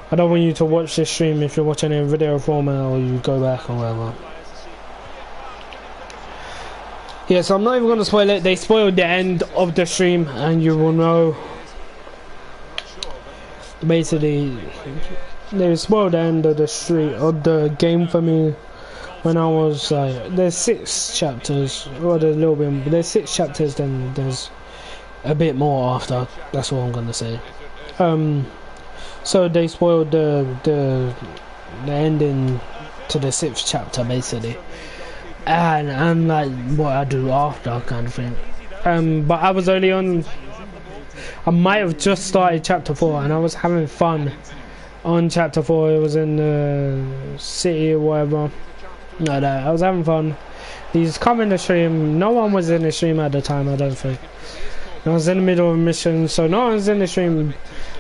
I don't want you to watch this stream if you're watching it in video format or you go back or whatever. Yeah, so I'm not even gonna spoil it. They spoiled the end of the stream, and you will know. Basically, they spoiled the end of the game for me when I was like, there's 6 chapters, or there's a little bit. There's 6 chapters, then there's a bit more after. That's what I'm gonna say. So they spoiled the ending to the 6th chapter basically, and I'm like, what I do after kind of thing. But I was only on. I might have just started chapter 4, and I was having fun on chapter 4. It was in the city or whatever. No, I was having fun. He's come in the stream. No one was in the stream at the time, I don't think. I was in the middle of a mission, so no one's in the stream.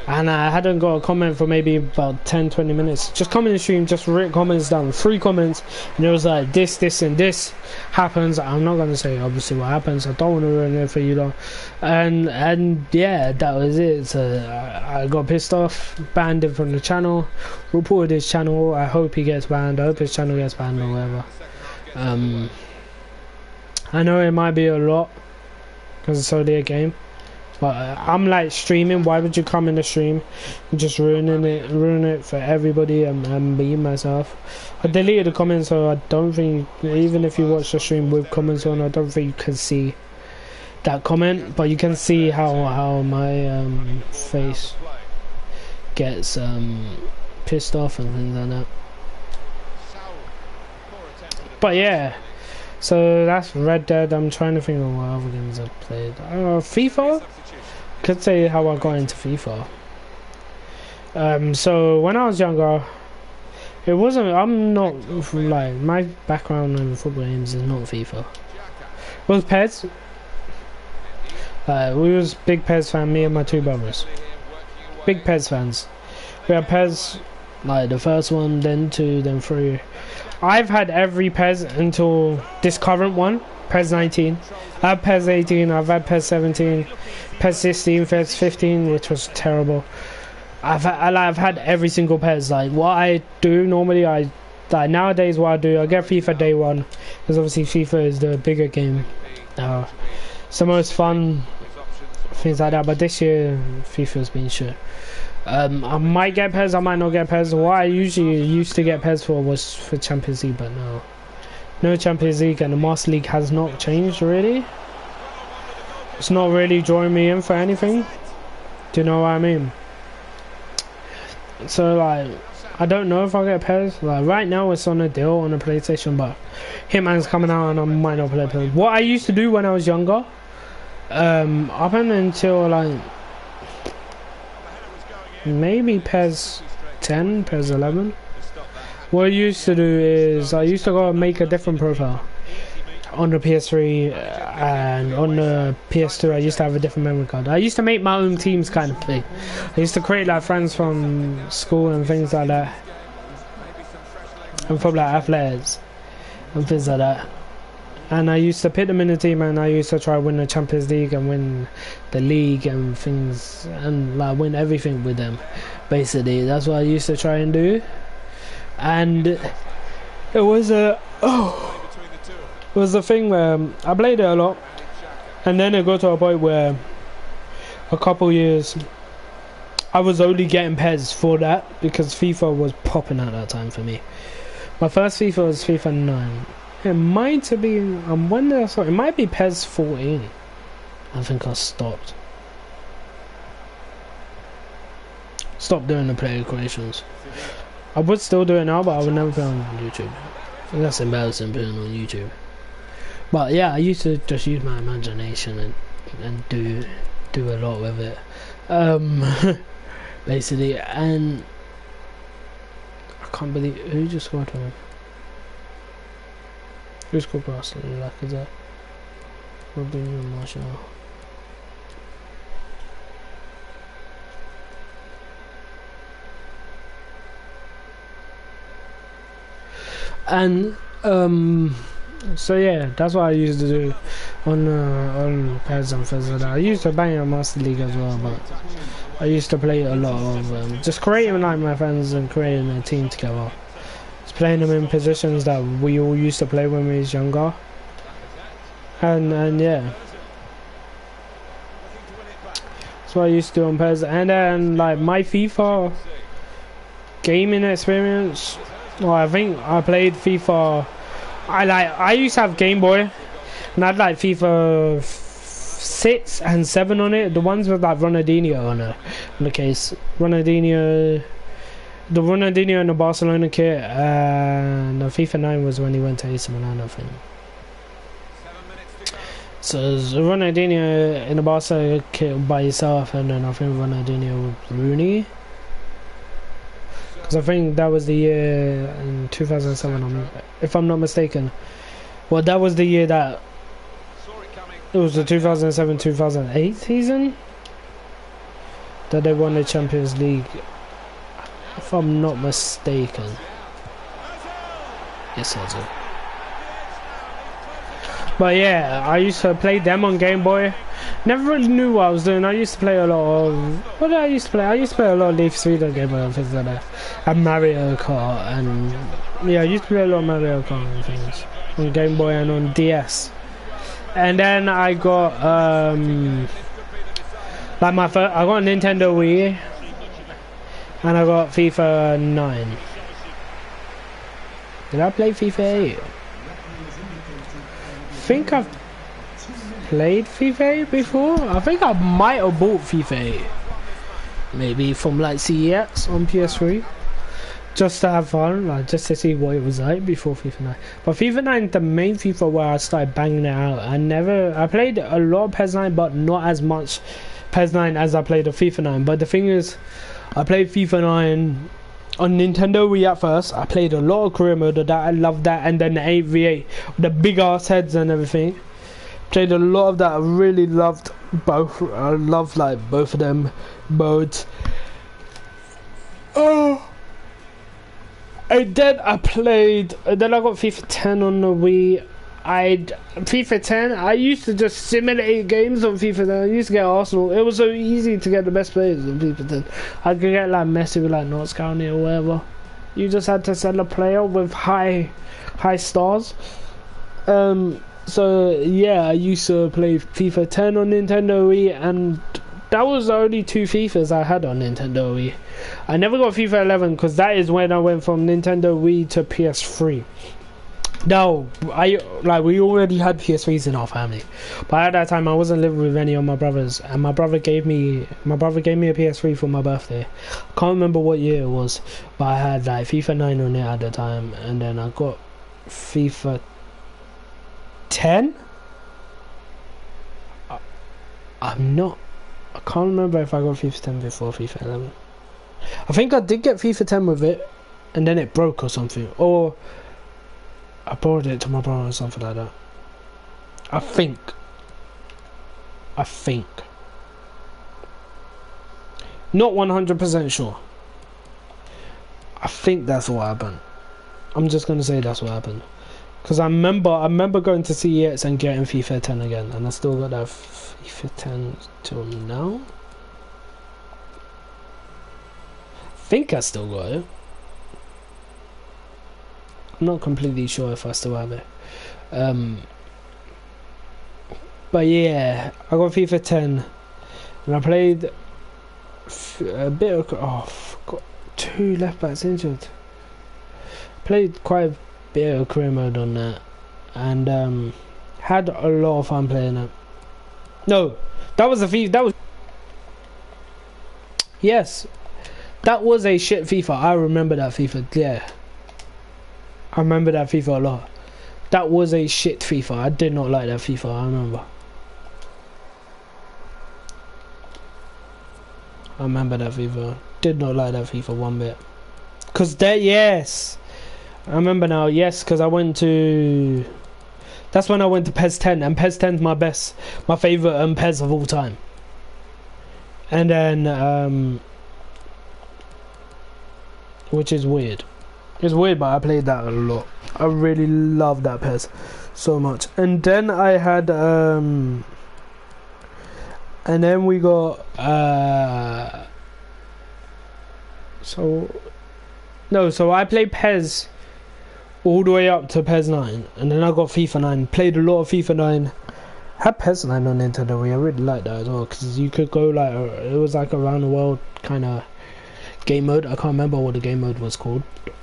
And I hadn't got a comment for maybe about 10-20 minutes. Just come in the stream, just write comments down. 3 comments. And it was like, this, and this happens. I'm not going to say, obviously, what happens. I don't want to ruin it for you, though. And yeah, that was it. So I got pissed off, banned him from the channel, reported his channel. I hope he gets banned. I hope his channel gets banned or whatever. I know it might be a lot, because it's only a game. But I'm like streaming. Why would you come in the stream and just ruin it for everybody and me myself? I deleted the comments, so I don't think, even if you watch the stream with comments on, I don't think you can see that comment. But you can see how my face gets pissed off and things like that. But yeah. So that's Red Dead. I'm trying to think of what other games I've played. FIFA? Could say how I got into FIFA. So when I was younger, it wasn't. I'm not like, my background in football games is not FIFA. It was PES. We was big PES fan. Me and my 2 brothers. Big PES fans. We had PES, like the first one, then 2, then 3. I've had every PES until this current one, PES 19. I have PES 18, I've had PES 17, PES 16, PES 15, which was terrible. I've had every single PES. Like, what I do normally, like nowadays what I do, I get FIFA day 1, because obviously FIFA is the bigger game. It's the most fun, things like that, but this year FIFA's been shit. I might get PES, I might not get PES. What I usually used to get PES for was for Champions League, but no Champions League, and the Master League has not changed really. It's not really drawing me in for anything. Do you know what I mean? So like, I don't know if I'll get PES. Like right now it's on a deal on the PlayStation, but Hitman's coming out and I might not play PES. What I used to do when I was younger, up until like maybe PES 10, PES 11. What I used to do is I used to go and make a different profile on the PS3, and on the PS2 I used to have a different memory card. I used to make my own teams kind of thing. I used to create like friends from school and things like that, and from like athletics and things like that. And I used to put them in the team, and I used to try to win the Champions League and win the league and things, and like win everything with them. Basically, that's what I used to try and do. And it was a thing where I played it a lot, and then it got to a point where a couple years I was only getting PES for that, because FIFA was popping at that time for me. My first FIFA was FIFA 9. It might have been, when did I start? It might be PES 14. I think I stopped doing the player creations. I would still do it now, but I would never put it on YouTube. I think that's embarrassing putting it on YouTube. But yeah, I used to just use my imagination and do a lot with it. Basically, and I can't believe who just scored for me. Who scored for us? Lacazette, Robinho, Marshall. And so yeah, that's what I used to do on PES and things like that. I used to bang on Master League as well, but I used to play a lot of just creating like my friends and creating a team together. Just playing them in positions that we all used to play when we was younger. And yeah, that's what I used to do on PES. And then like my FIFA gaming experience, well, I think I played FIFA. I used to have Game Boy, and I'd like FIFA 6 and 7 on it. The ones with like Ronaldinho on the case. Ronaldinho, the Ronaldinho and the Barcelona kit, and the FIFA 9 was when he went to AC Milan, I think. So it's Ronaldinho in the Barca kit by himself, and then I think Ronaldinho with Rooney. Because I think that was the year in 2007, if I'm not mistaken. Well, that was the year that it was the 2007-2008 season that they won the Champions League, if I'm not mistaken. Yes, I do. But yeah, I used to play them on Game Boy. Never really knew what I was doing. I used to play a lot of... What did I used to play? I used to play a lot of Leaf 3 on Game Boy and things like that. And Mario Kart and... Yeah, I used to play a lot of Mario Kart and things. On Game Boy and on DS. And then I got... like my first... I got a Nintendo Wii. And I got FIFA 9. Did I play FIFA 8? I think I've played FIFA 8 before. I think I might have bought FIFA 8. Maybe from like CEX on PS3. Just to have fun, like just to see what it was like before FIFA 9. But FIFA 9 is the main FIFA where I started banging it out. I played a lot of PES 9, but not as much PES 9 as I played of FIFA 9. But the thing is, I played FIFA 9 on Nintendo Wii at first. I played a lot of career mode of that. I loved that. And then the 8v8, the big ass heads and everything. Played a lot of that. I really loved both. I loved like both of them modes. Oh. And then I played. And then I got FIFA 10 on the Wii. FIFA 10. I used to just simulate games on FIFA 10. I used to get Arsenal. It was so easy to get the best players on FIFA 10. I could get like Messi with like Notts County or whatever. You just had to send a player with high stars. So yeah, I used to play FIFA 10 on Nintendo Wii, and that was the only 2 FIFAs I had on Nintendo Wii. I never got FIFA 11 because that is when I went from Nintendo Wii to PS3. No, we already had PS3s in our family, but at that time I wasn't living with any of my brothers, and my brother gave me a PS3 for my birthday. I can't remember what year it was, but I had like FIFA 9 on it at the time, and then I got FIFA 10. I can't remember if I got FIFA 10 before FIFA 11. I think I did get FIFA 10 with it, and then it broke or something, or I borrowed it to my brother or something like that. I think. Not 100% sure. I think that's what happened. I'm just gonna say that's what happened. Because I remember going to CEX and getting FIFA 10 again, and I still got that FIFA 10 till now. I think I still got it. I'm not completely sure if I still have it. But yeah, I got FIFA 10 and I played a bit of... I've got 2 left backs injured. Played quite a bit of career mode on that, and had a lot of fun playing it. No, that was a FIFA. That was... Yes, that was a shit FIFA. I remember that FIFA, yeah. I remember that FIFA a lot. That was a shit FIFA. I did not like that FIFA, I remember. I remember that FIFA. Did not like that FIFA one bit. Cause that, yes. I remember now, yes, because I went to... That's when I went to PES 10, and PES 10's my favourite PES of all time. And then, which is weird. It's weird, but I played that a lot. I really love that PES so much. And then I had and then we got so I played PES all the way up to PES 9, and then I got FIFA 9. Played a lot of FIFA 9. Had PES 9 on Nintendo Wii. I really liked that as well, because you could go like, it was like around the world kind of game mode. I can't remember what the game mode was called.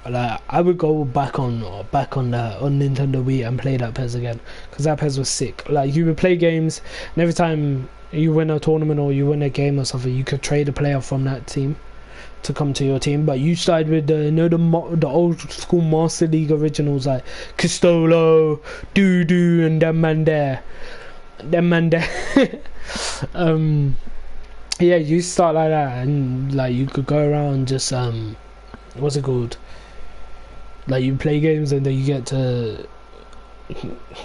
Like I would go back on Nintendo Wii and play that PES again, because that PES was sick. Like you would play games, and every time you win a tournament or you win a game or something, you could trade a player from that team to come to your team. But you started with the old school Master League originals like Castolo, Doo, and them man there. Yeah, you start like that, and like you could go around just what's it called? Like you play games, and then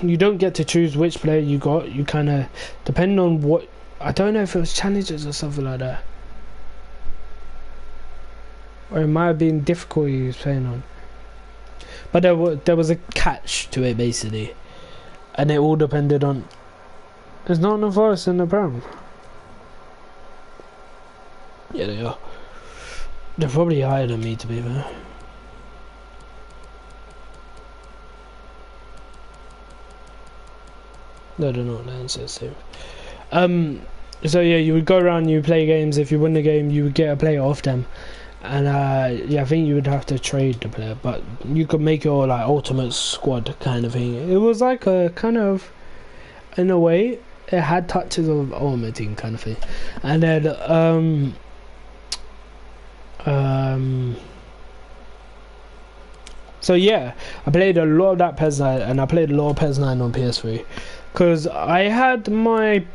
you don't get to choose which player you got. You kind of, depending on what, I don't know if it was challenges or something like that, or it might have been difficulty he was playing on. But there was a catch to it basically, and it all depended on. There's not enough voice in the Prem. Yeah, they are. They're probably higher than me, to be fair. No, they're not. They're insensitive. So yeah, you would go around, you would play games. If you win the game, you would get a player off them. And yeah, I think you would have to trade the player, but you could make your like ultimate squad kind of thing. It was like a kind of, in a way, it had touches of Ultimate Team kind of thing. And then so yeah, I played a lot of that PES 9, and I played a lot of PES 9 on PS3, because I got my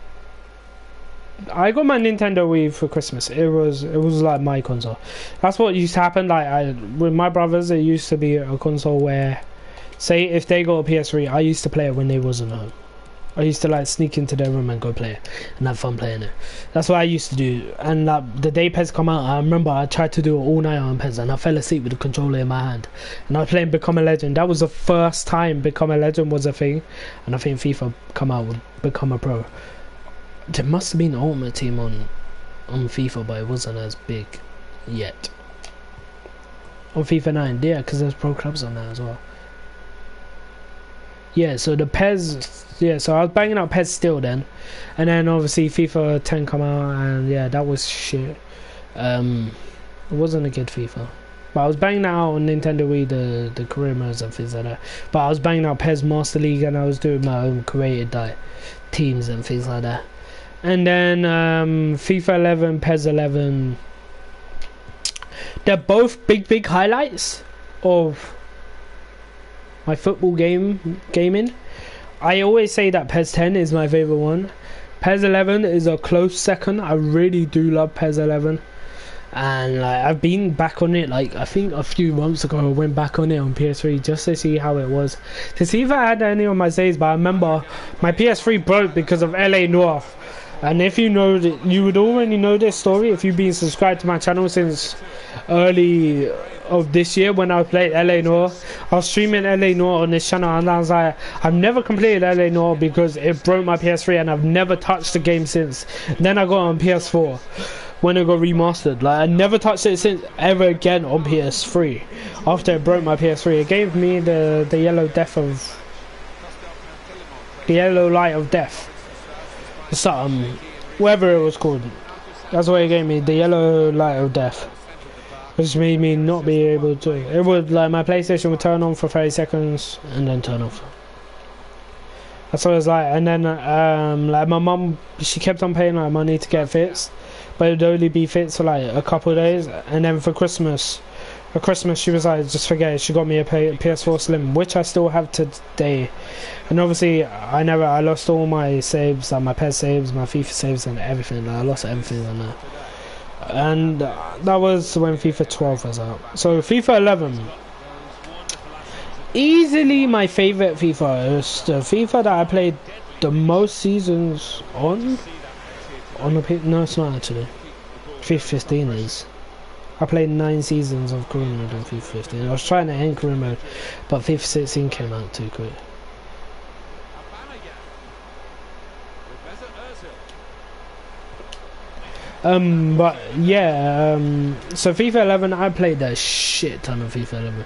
Nintendo Wii for Christmas. It was like my console. That's what used to happen. Like with my brothers, it used to be a console where, say if they got a PS3, I used to play it when they wasn't home. I used to like sneak into their room and go play it and have fun playing it. That's what I used to do. And the day PES come out, I remember I tried to do it all night on PES, and I fell asleep with the controller in my hand. And I was playing Become a Legend. That was the first time Become a Legend was a thing. And I think FIFA come out with Become a Pro. There must have been Ultimate Team on FIFA, but it wasn't as big yet. On FIFA 9, yeah, because there's pro clubs on that as well. Yeah, so the PES, yeah, so I was banging out PES still then, and then obviously FIFA 10 come out, and yeah, that was shit. It wasn't a good FIFA, but I was banging out on Nintendo Wii the career modes and things like that. But I was banging out PES Master League, and I was doing my own created like teams and things like that. And then FIFA 11, PES 11, they're both big highlights of my football gaming. I always say that PES 10 is my favorite one. PES 11 is a close second. I really do love PES 11, and like I've been back on it. Like I think a few months ago, I went back on it on PS3 just to see how it was, to see if I had any of my saves. But I remember my PS3 broke because of LA North. And if you know that, you would already know this story if you've been subscribed to my channel since early of this year when I played LA North. I was streaming LA North on this channel, and I was like, I've never completed LA North because it broke my PS3, and I've never touched the game since. Then I got on PS4 when it got remastered. Like I never touched it since ever again on PS3 after it broke my PS3. It gave me the yellow light of death. Something, whatever it was called. That's what it gave me, the yellow light of death, which made me not be able to. It would like my PlayStation would turn on for 30 seconds and then turn off. That's what it was like. And then like my mum, she kept on paying like money to get fixed, but it would only be fixed for like a couple of days. And then for Christmas she was like, just forget it. She got me a PS4 Slim, which I still have today. And obviously I lost all my saves, like my PES saves, my FIFA saves, and everything. Like I lost everything on that. And that was when FIFA 12 was out. So FIFA 11, easily my favorite FIFA. It's the FIFA that I played the most seasons on the no, it's not actually. FIFA 15 is. I played 9 seasons of career mode on FIFA 15. I was trying to end career mode, but FIFA 16 came out too quick. But yeah, so FIFA 11, I played a shit ton of FIFA 11.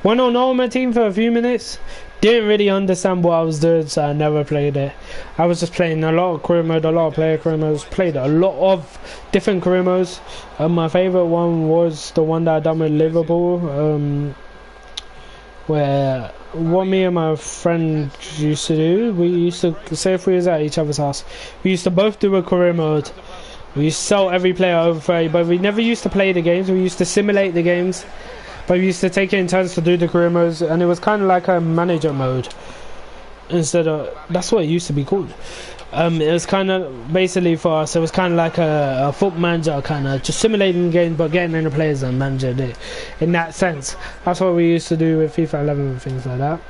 Went on Ultimate Team for a few minutes. Didn't really understand what I was doing, so I never played it. I was just playing a lot of career mode, a lot of player career modes. Played a lot of different career modes. My favourite one was the one that I done with Liverpool, where what me and my friend used to do, we used to say if we was at each other's house, we used to both do a career mode. We used to sell every player over 30, but we never used to play the games. We used to simulate the games, but we used to take it in turns to do the career modes, and it was kind of like a manager mode instead of, that's what it used to be called. It was kind of, basically for us, it was kind of like a foot manager, kind of just simulating games but getting in the players and manager it in that sense. That's what we used to do with FIFA 11 and things like that.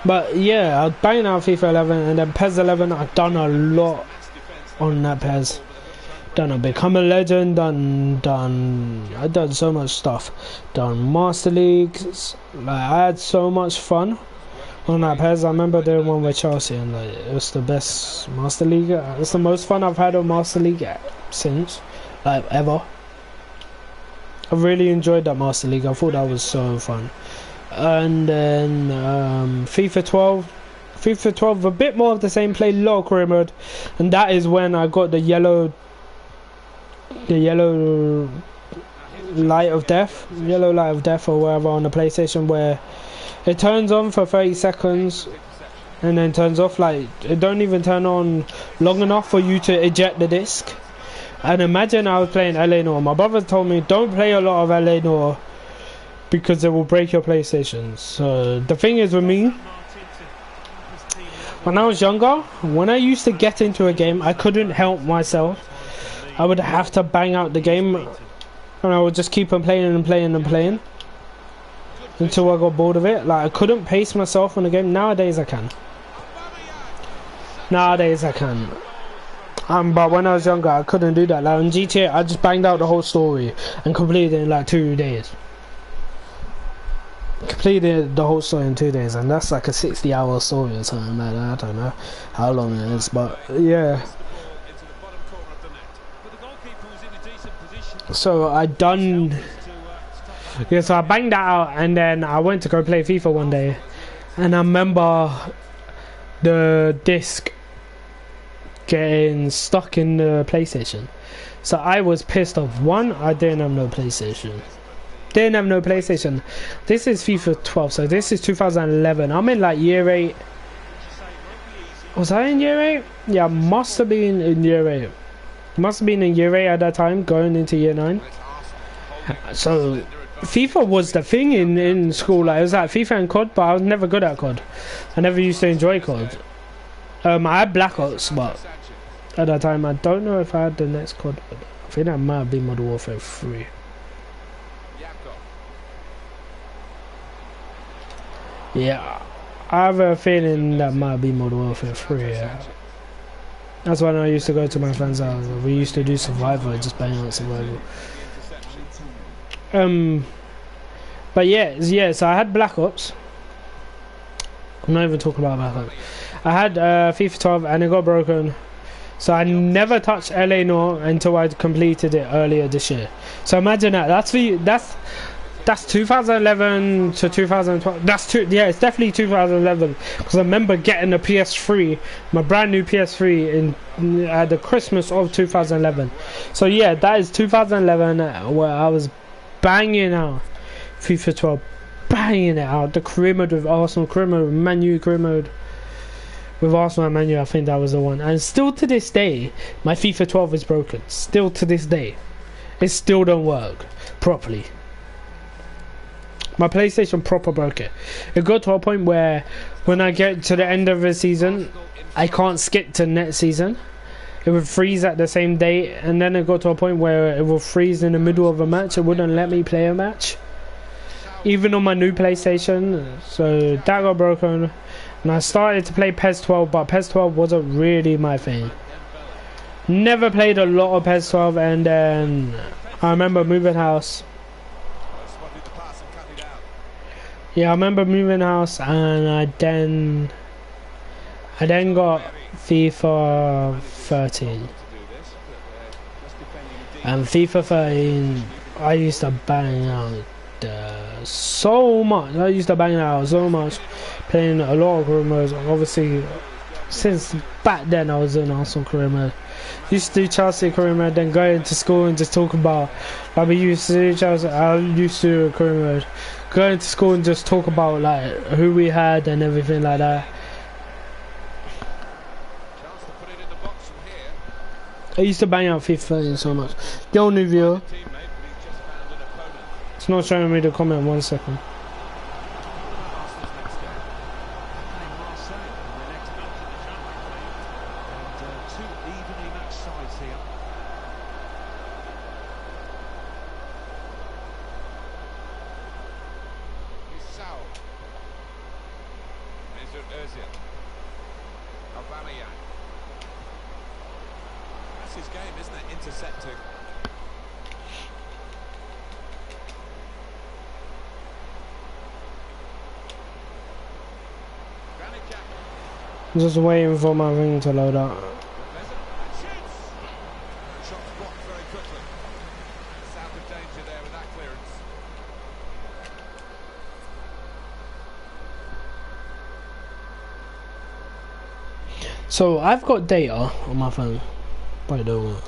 But yeah, I banged out FIFA 11, and then PES 11, I've done a lot on that PES. Done a Become a Legend, I've done so much stuff. Done Master Leagues, like I had so much fun on that PES. I remember doing one with Chelsea, and like, it was the best Master League. It's the most fun I've had on Master League since, like, ever. I really enjoyed that Master League. I thought that was so fun. And then FIFA 12, a bit more of the same. Played a lot of career mode, and that is when I got the yellow light of death or whatever on the PlayStation, where it turns on for 30 seconds and then turns off. Like, it don't even turn on long enough for you to eject the disc. And imagine I was playing LA Noire. My brother told me don't play a lot of LA Noire because it will break your PlayStation. So the thing is with me, when I was younger, when I used to get into a game, I couldn't help myself. I would have to bang out the game, and I would just keep on playing and playing and playing until I got bored of it. Like, I couldn't pace myself on the game. Nowadays I can. But when I was younger, I couldn't do that. Like on GTA, I just banged out the whole story and completed it in like 2 days. Completed the whole story in 2 days, and that's like a 60-hour story or something like that. I don't know how long it is, but yeah. So I done, yeah. So I banged that out, and then I went to go play FIFA one day, and I remember the disc getting stuck in the PlayStation. So I was pissed off. One, I didn't have no PlayStation. This is FIFA 12, so this is 2011. I'm in like year 8. Was I in year 8? Yeah, I must have been in year 8. Must have been in year 8 at that time, going into year 9. So FIFA was the thing in school. Like, it was like FIFA and COD, but I was never good at COD. I never used to enjoy COD. I had Black Ops, but at that time I don't know if I had the next COD. I think that might have been Modern Warfare 3. Yeah, I have a feeling that might be Modern Warfare 3. Yeah. That's when I used to go to my friend's house. We used to do survival, just bang out survival. But yeah, so I had Black Ops. I'm not even talking about Black Ops. I had FIFA 12 and it got broken. So I never touched LA Noire until I completed it earlier this year. So imagine that. That's 2011 to 2012. It's definitely 2011, because I remember getting a PS3, my brand new PS3 at the Christmas of 2011. So yeah, that is 2011, where I was banging out FIFA 12, banging it out. The career mode with Arsenal, career mode with Man U, career mode with Arsenal and Man U. I think that was the one. And still to this day, my FIFA 12 is broken. Still to this day, it still don't work properly. My PlayStation proper broke it. It got to a point where when I get to the end of the season, I can't skip to next season. It would freeze at the same date, and then it got to a point where it would freeze in the middle of a match. It wouldn't let me play a match, even on my new PlayStation. So that got broken, and I started to play PES 12, but PES 12 wasn't really my thing. Never played a lot of PES 12, and then I remember moving house. Yeah, I remember moving house, and I then got FIFA 13. And FIFA 13, I used to bang out so much. I used to bang it out so much, playing a lot of career modes. Obviously, since back then I was in Arsenal career mode. Used to do Chelsea career mode, then go into school and just talk about, like we used to do Chelsea, I used to do career mode. Go into school and just talk about like who we had and everything like that. I used to bang out FIFA 13 so much. The only viewer. It's not showing me the comment 1 second. That's his game, isn't it? Intercepting. I'm just waiting for my thing to load up. Shot blocked very quickly. South of danger there with that clearance. So I've got data on my phone, but I don't want.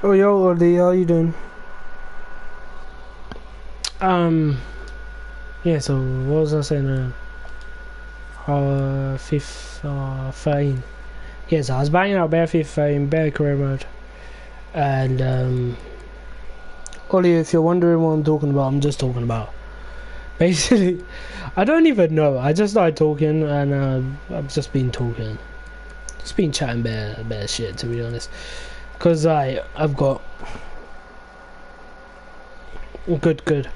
Oh yo, Ollie, how you doing? Yeah. So what was I saying? FIFA 13. Yes, I was banging out bare FIFA 13, bare career mode, and Ollie, if you're wondering what I'm talking about, I'm just talking about. Basically, I don't even know. I just started talking, and I've just been talking, just been chatting bare shit, to be honest. Cause I've got good.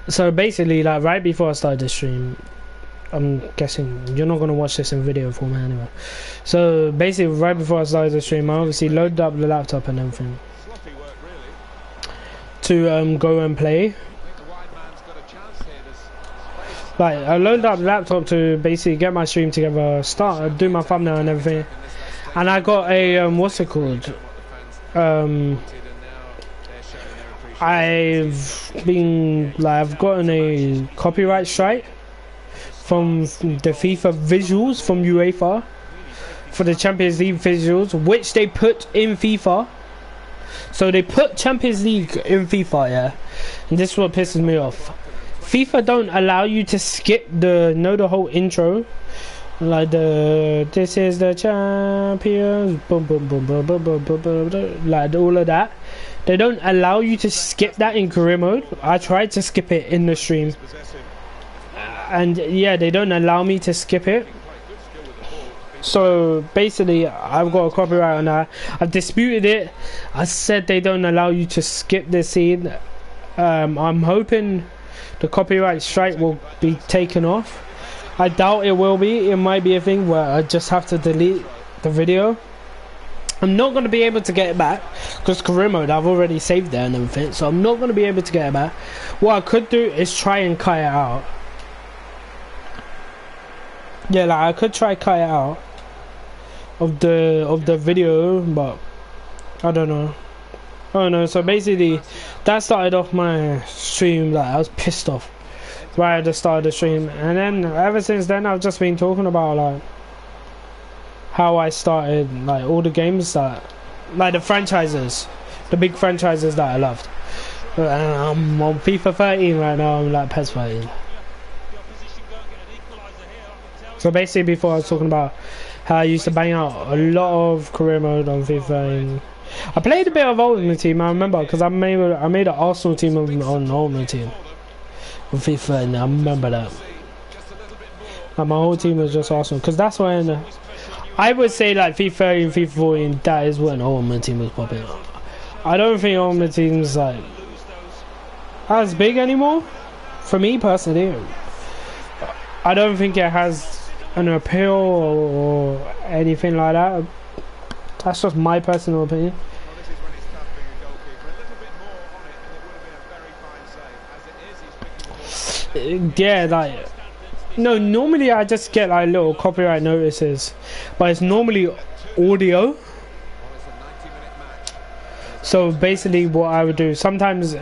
So basically, like right before I started the stream, I'm guessing you're not gonna watch this in video format anyway. So basically, right before I started the stream, I obviously loaded up the laptop and everything to go and play. Like I loaded up the laptop to basically get my stream together, do my thumbnail and everything, and I got a what's it called? I've gotten a copyright strike from the FIFA visuals from UEFA for the Champions League visuals, which they put in FIFA. So they put Champions League in FIFA, yeah, and this is what pisses me off. FIFA don't allow you to skip the whole intro. Like this is the champions, boom boom boom boom boom boom boom boom, like all of that. They don't allow you to skip that in career mode. I tried to skip it in the stream, and yeah, they don't allow me to skip it. So basically, I've got a copyright on that. I've disputed it. I said they don't allow you to skip the scene. I'm hoping the copyright strike will be taken off. I doubt it will be. It might be a thing where I just have to delete the video. I'm not going to be able to get it back because career mode I've already saved there and everything, so I'm not going to be able to get it back. What I could do is try and cut it out. Yeah, like I could try cut it out of the video, but I don't know. So basically that started off my stream. Like I was pissed off right at the start of the stream, and then ever since then I've just been talking about like how I started, like all the games that, like the franchises, the big franchises that I loved. And I'm on FIFA 13 right now. I'm like PES 13. So basically before I was talking about how I used to bang out a lot of career mode on FIFA 13. I played a bit of Ultimate Team, I remember, because I made an Arsenal team on Ultimate Team on FIFA, and I remember that. And my whole team was just Arsenal, because that's when I would say like FIFA 13, FIFA 14, that is when Ultimate Team was popping. I don't think Ultimate Team's like as big anymore. For me personally, I don't think it has an appeal or anything like that. That's just my personal opinion. Well, this is when it's tough being a goalkeeper. A little bit more on it, and it would have been a very fine save. As it is, he's picking the ball. Yeah, like no. Normally, I just get like little copyright notices, but it's normally audio. Well, it's a 90-minute match. So basically, what I would do sometimes,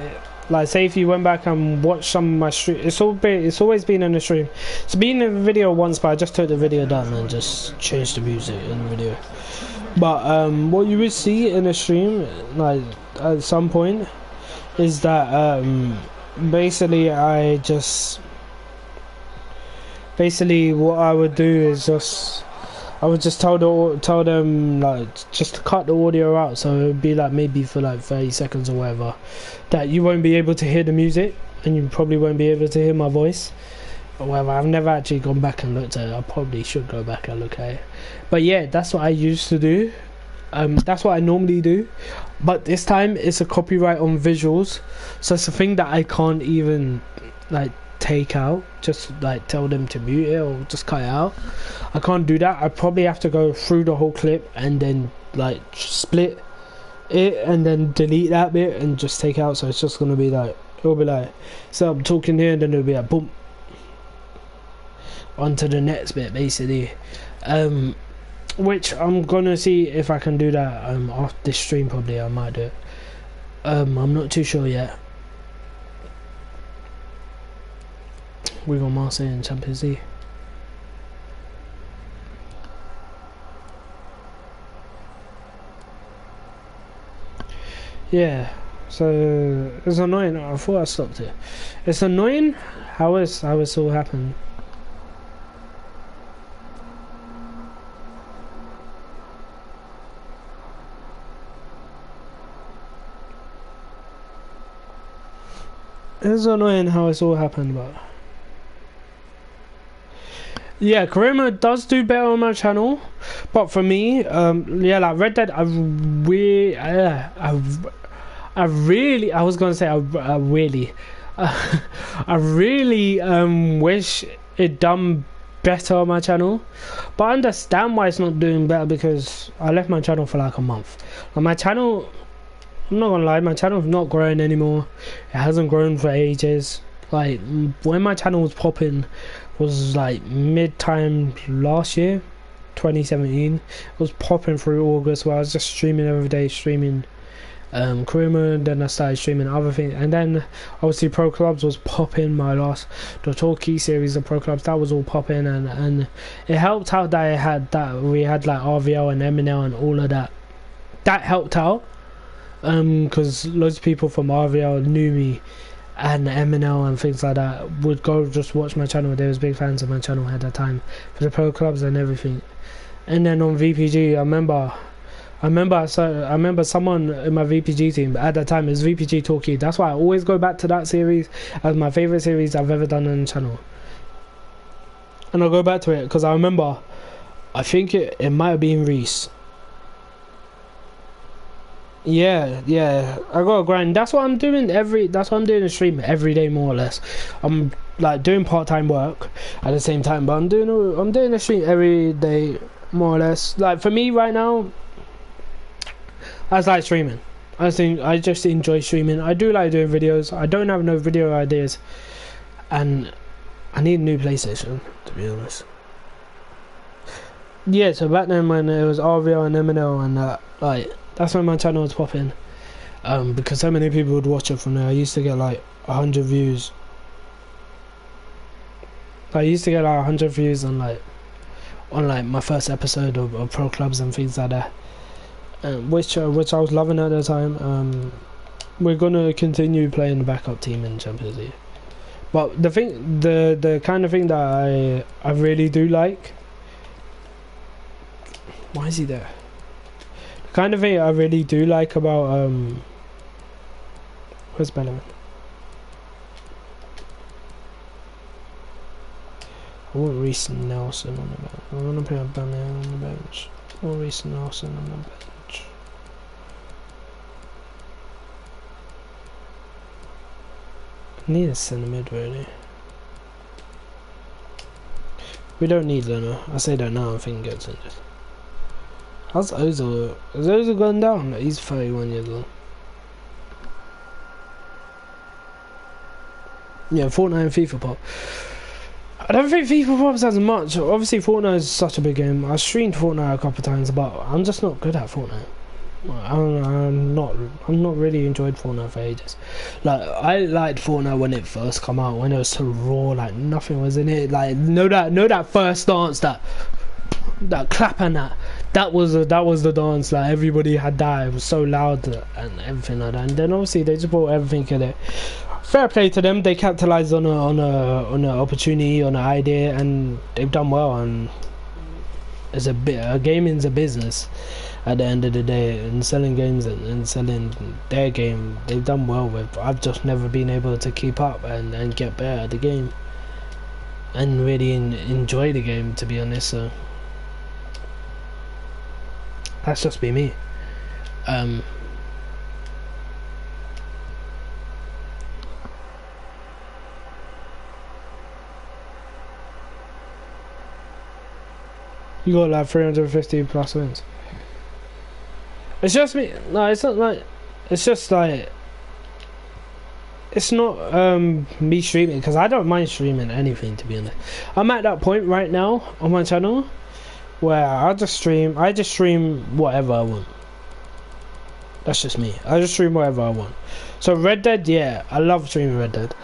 like say if you went back and watched some of my stream, it's always been in the stream. It's been in the video once, but I just took the video down and just changed the music in the video. But what you would see in the stream, like at some point, is that basically what I would do is I would just tell them like just to cut the audio out, so it would be like maybe for like 30 seconds or whatever, that you won't be able to hear the music and you probably won't be able to hear my voice or whatever. I've never actually gone back and looked at it. I probably should go back and look at it. But yeah, that's what I used to do. That's what I normally do. But this time it's a copyright on visuals, so it's a thing that I can't even like take out, just like tell them to mute it or just cut it out. I can't do that. I probably have to go through the whole clip and then like split it and then delete that bit and just take out. So it's just gonna be like, it'll be like, so I'm talking here and then it'll be like boom onto the next bit basically, which I'm gonna see if I can do that after this stream. Probably I might do it. I'm not too sure yet. We got Marseille in Champions League. Yeah, so it's annoying. I thought I stopped it. It's annoying how it's all happened. It's annoying how it's all happened, but yeah, Karima does do better on my channel, but for me, yeah, like Red Dead, I really, I really wish it done better on my channel, but I understand why it's not doing better because I left my channel for like a month. And my channel, I'm not gonna lie, my channel's not growing anymore. It hasn't grown for ages. Like when my channel was popping was like mid-time last year, 2017. It was popping through August where I was just streaming every day, streaming Kuruma, then I started streaming other things, and then obviously Pro Clubs was popping. The Talkie series of Pro Clubs, that was all popping, and it helped out that we had like RVL and MNL and all of that. That helped out because loads of people from RVL knew me, and MNL and things like that would go just watch my channel. They was big fans of my channel at that time for the Pro Clubs and everything. And then on VPG, I remember someone in my VPG team at that time is VPG Talkie. That's why I always go back to that series as my favorite series I've ever done on the channel. And I'll go back to it because I remember, I think it might have been Reese. Yeah, I gotta grind. That's what I'm doing in stream every day, more or less. I'm like doing part-time work at the same time, but I'm doing a stream every day, more or less. Like for me right now, I just like streaming. I just enjoy streaming. I do like doing videos. I don't have no video ideas, and I need a new PlayStation, to be honest. Yeah, so back then when it was RVL and MNL and that, like, that's when my channel was popping, because so many people would watch it from there. I used to get like 100 views. I used to get like 100 views on my first episode of Pro Clubs and things like that, which I was loving at the time. We're gonna continue playing the backup team in Champions League, but the kind of thing that I really do like. Why is he there? Kind of thing I really do like about where's Bellerman? I want Reece Nelson on the bench. I want to put a Banner on the bench. I want Reece Nelson on the bench. I need a centre mid really. We don't need Leno. I say that now, I think he gets injured. How's Ozil? Has Ozil gone down? He's 31 years old. Yeah, Fortnite and FIFA pop. I don't think FIFA pops as much. Obviously, Fortnite is such a big game. I streamed Fortnite a couple of times, but I'm just not good at Fortnite. I'm not really enjoyed Fortnite for ages. Like I liked Fortnite when it first come out, when it was so raw, like nothing was in it. Like know that first dance, that clap and that was the dance. Like everybody had that. It was so loud and everything like that. And then obviously they just brought everything in it. Fair play to them. They capitalized on a opportunity, on an idea, and they've done well. And it's gaming's a business at the end of the day, and selling games and selling their game, they've done well with. I've just never been able to keep up and get better at the game and really enjoy the game, to be honest. So that's just be me. You got like 350 plus wins. It's just me. No, it's not like. It's just like. It's not me streaming, because I don't mind streaming anything, to be honest. I'm at that point right now on my channel where I just stream whatever I want. That's just me. I just stream whatever I want. So Red Dead, yeah, I love streaming Red Dead.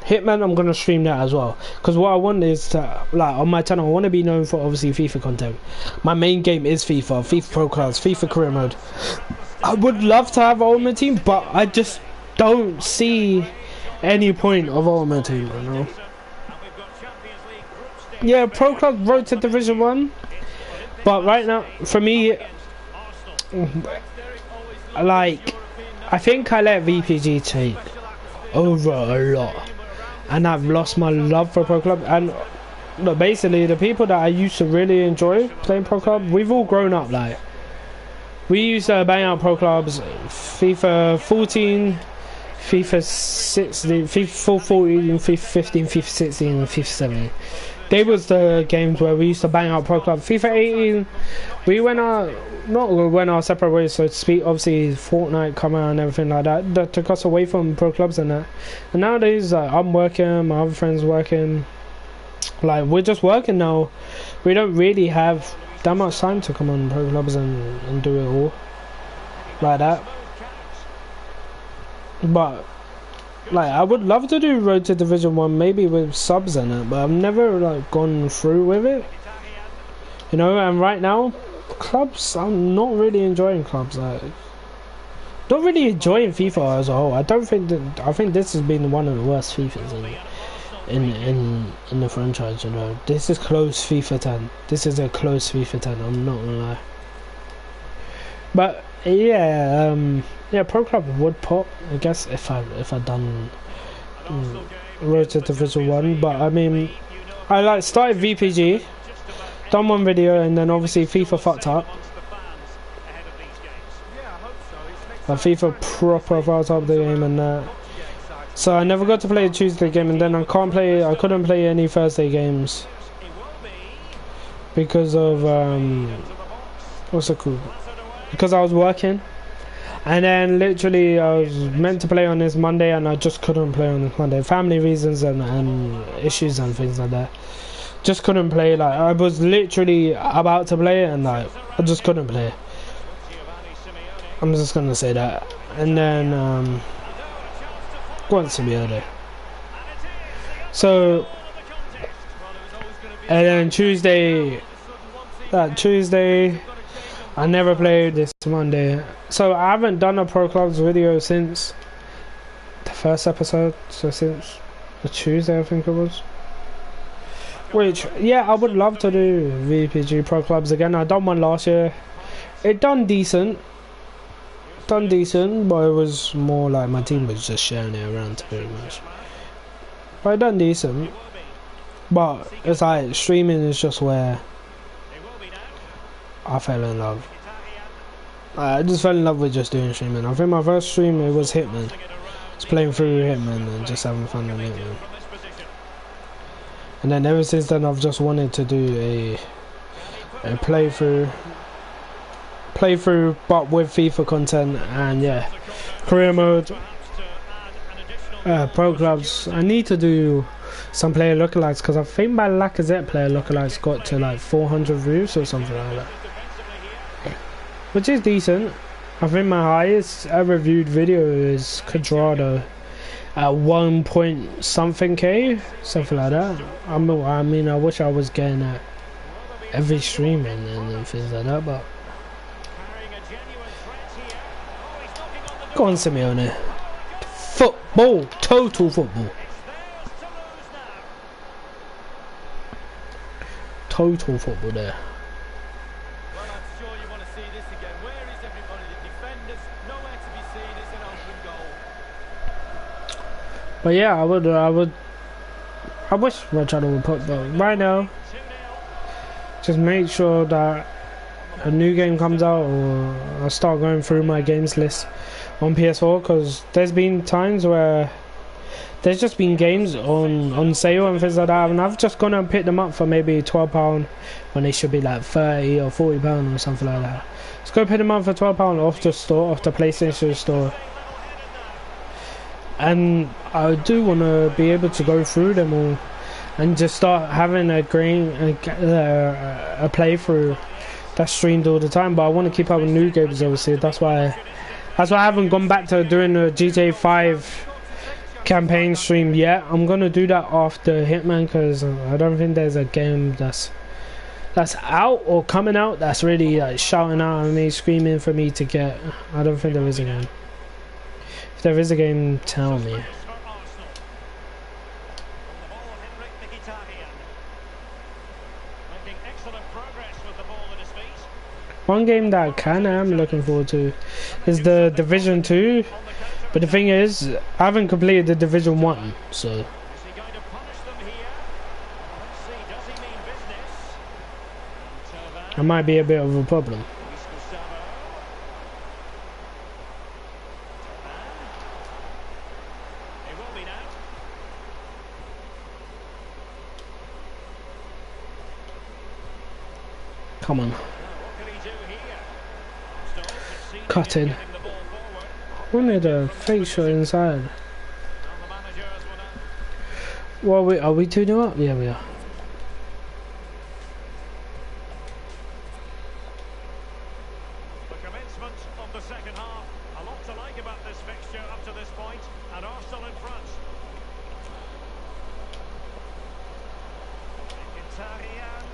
Hitman, I'm gonna stream that as well, because what I want is to, like, on my channel, I want to be known for obviously FIFA content. My main game is FIFA Pro Clubs, FIFA Career Mode. I would love to have Ultimate Team, but I just don't see any point of Ultimate Team, you know. Yeah, Pro Club Road to Division 1, but right now, for me, like, I think I let VPG take over a lot. And I've lost my love for Pro Club. And look, basically the people that I used to really enjoy playing Pro Club, we've all grown up. Like, we used to bang out Pro Clubs, FIFA 14, FIFA 16, FIFA 14, FIFA 15, FIFA 16 and FIFA 17. They was the games where we used to bang out Pro Club. FIFA 18, we went our separate ways, so to speak. Obviously Fortnite come out and everything like that, that took us away from Pro Clubs and that. And nowadays, I'm working, my other friends working, like, we're just working now. We don't really have that much time to come on Pro Clubs and do it all like that. But like, I would love to do Road to Division 1, maybe with subs in it, but I've never like gone through with it, you know. And right now, clubs, I'm not really enjoying clubs. Like, not really enjoying FIFA as a whole. I think this has been one of the worst FIFAs in the franchise, you know. This is close FIFA 10. This is a close FIFA 10, I'm not gonna lie. But yeah, yeah, Pro Club would pop, I guess, if I done Road to Division 1. But I mean, I like started VPG, done one video, and then obviously FIFA fucked up. Like, FIFA proper fucked up the game and that. So I never got to play a Tuesday game, and then I couldn't play any Thursday games because of what's it called? Because I was working. And then literally I was meant to play on this Monday and I just couldn't play on this Monday. Family reasons and issues and things like that. Just couldn't play. Like, I was literally about to play it and like I just couldn't play. I'm just gonna say that. And then go on, Simeone. So, and then Tuesday I never played this Monday, so I haven't done a Pro Clubs video since the first episode, so since the Tuesday I think it was. Which, yeah, I would love to do VPG Pro Clubs again. I done one last year. It done decent, but it was more like my team was just sharing it around, to be much. But it done decent. But it's like streaming is just where It will be now. I fell in love. Italian. I just fell in love with just doing streaming. I think my first stream it was Hitman. Passing it around. Just playing through Hitman and just having fun on Hitman. From this position. And then ever since then I've just wanted to do a playthrough but with FIFA content and yeah, career mode, Perhaps to add an additional pro clubs. I need to do some player lookalikes because I think my Lacazette player lookalikes got to like 400 views or something like that, defensively here. which is decent. I think my highest ever viewed video is Quadrado at 1 point something K, something like that. I mean, I wish I was getting that every stream and things like that, but Carrying a genuine threat here. Oh, he's knocking on the go door. on, Simeone. Football, total football, It's theirs to lose now. total football there. Well, I'm sure you want to see this again. Where is everybody? The defenders, nowhere to be seen. It's an open goal. But yeah, I wish my channel would put, but right now, 2-0. just make sure that a new game comes out or I start going through my games list on PS4, because there's been times where there's just been games on sale and things like that, and I've just gone and picked them up for maybe £12 when they should be like £30 or £40 or something like that. Let's go pick them up for £12 off the store, off the PlayStation store. And I do want to be able to go through them all and just start having a playthrough that's streamed all the time. But I want to keep up with new games, obviously. That's why I haven't gone back to doing the GTA 5 campaign stream yet. I'm gonna do that after Hitman, because I don't think there's a game that's out or coming out that's really like shouting out at me, screaming for me to get. I don't think there is a game. If there is a game, tell me. For Arsenal. On the ball, Henrik Mkhitaryan. Making excellent progress with the ball at his feet. One game that I am looking forward to is the Division 2, On the counter. but the thing is, I haven't completed the Division 1, so Is he going to punish them here? Let's see, does he mean business? And it might be a bit of a problem. Luis Gustavo. It will be now. Come on, What can he do here? Arsenal succeeding Cut in. getting the ball forward. I wanted a fake shot inside. And the managers will now. Well, are we 2-0 up? Yeah, we are. The commencement of the second half. A lot to like about this fixture up to this point, and Arsenal in front. Mkhitaryan.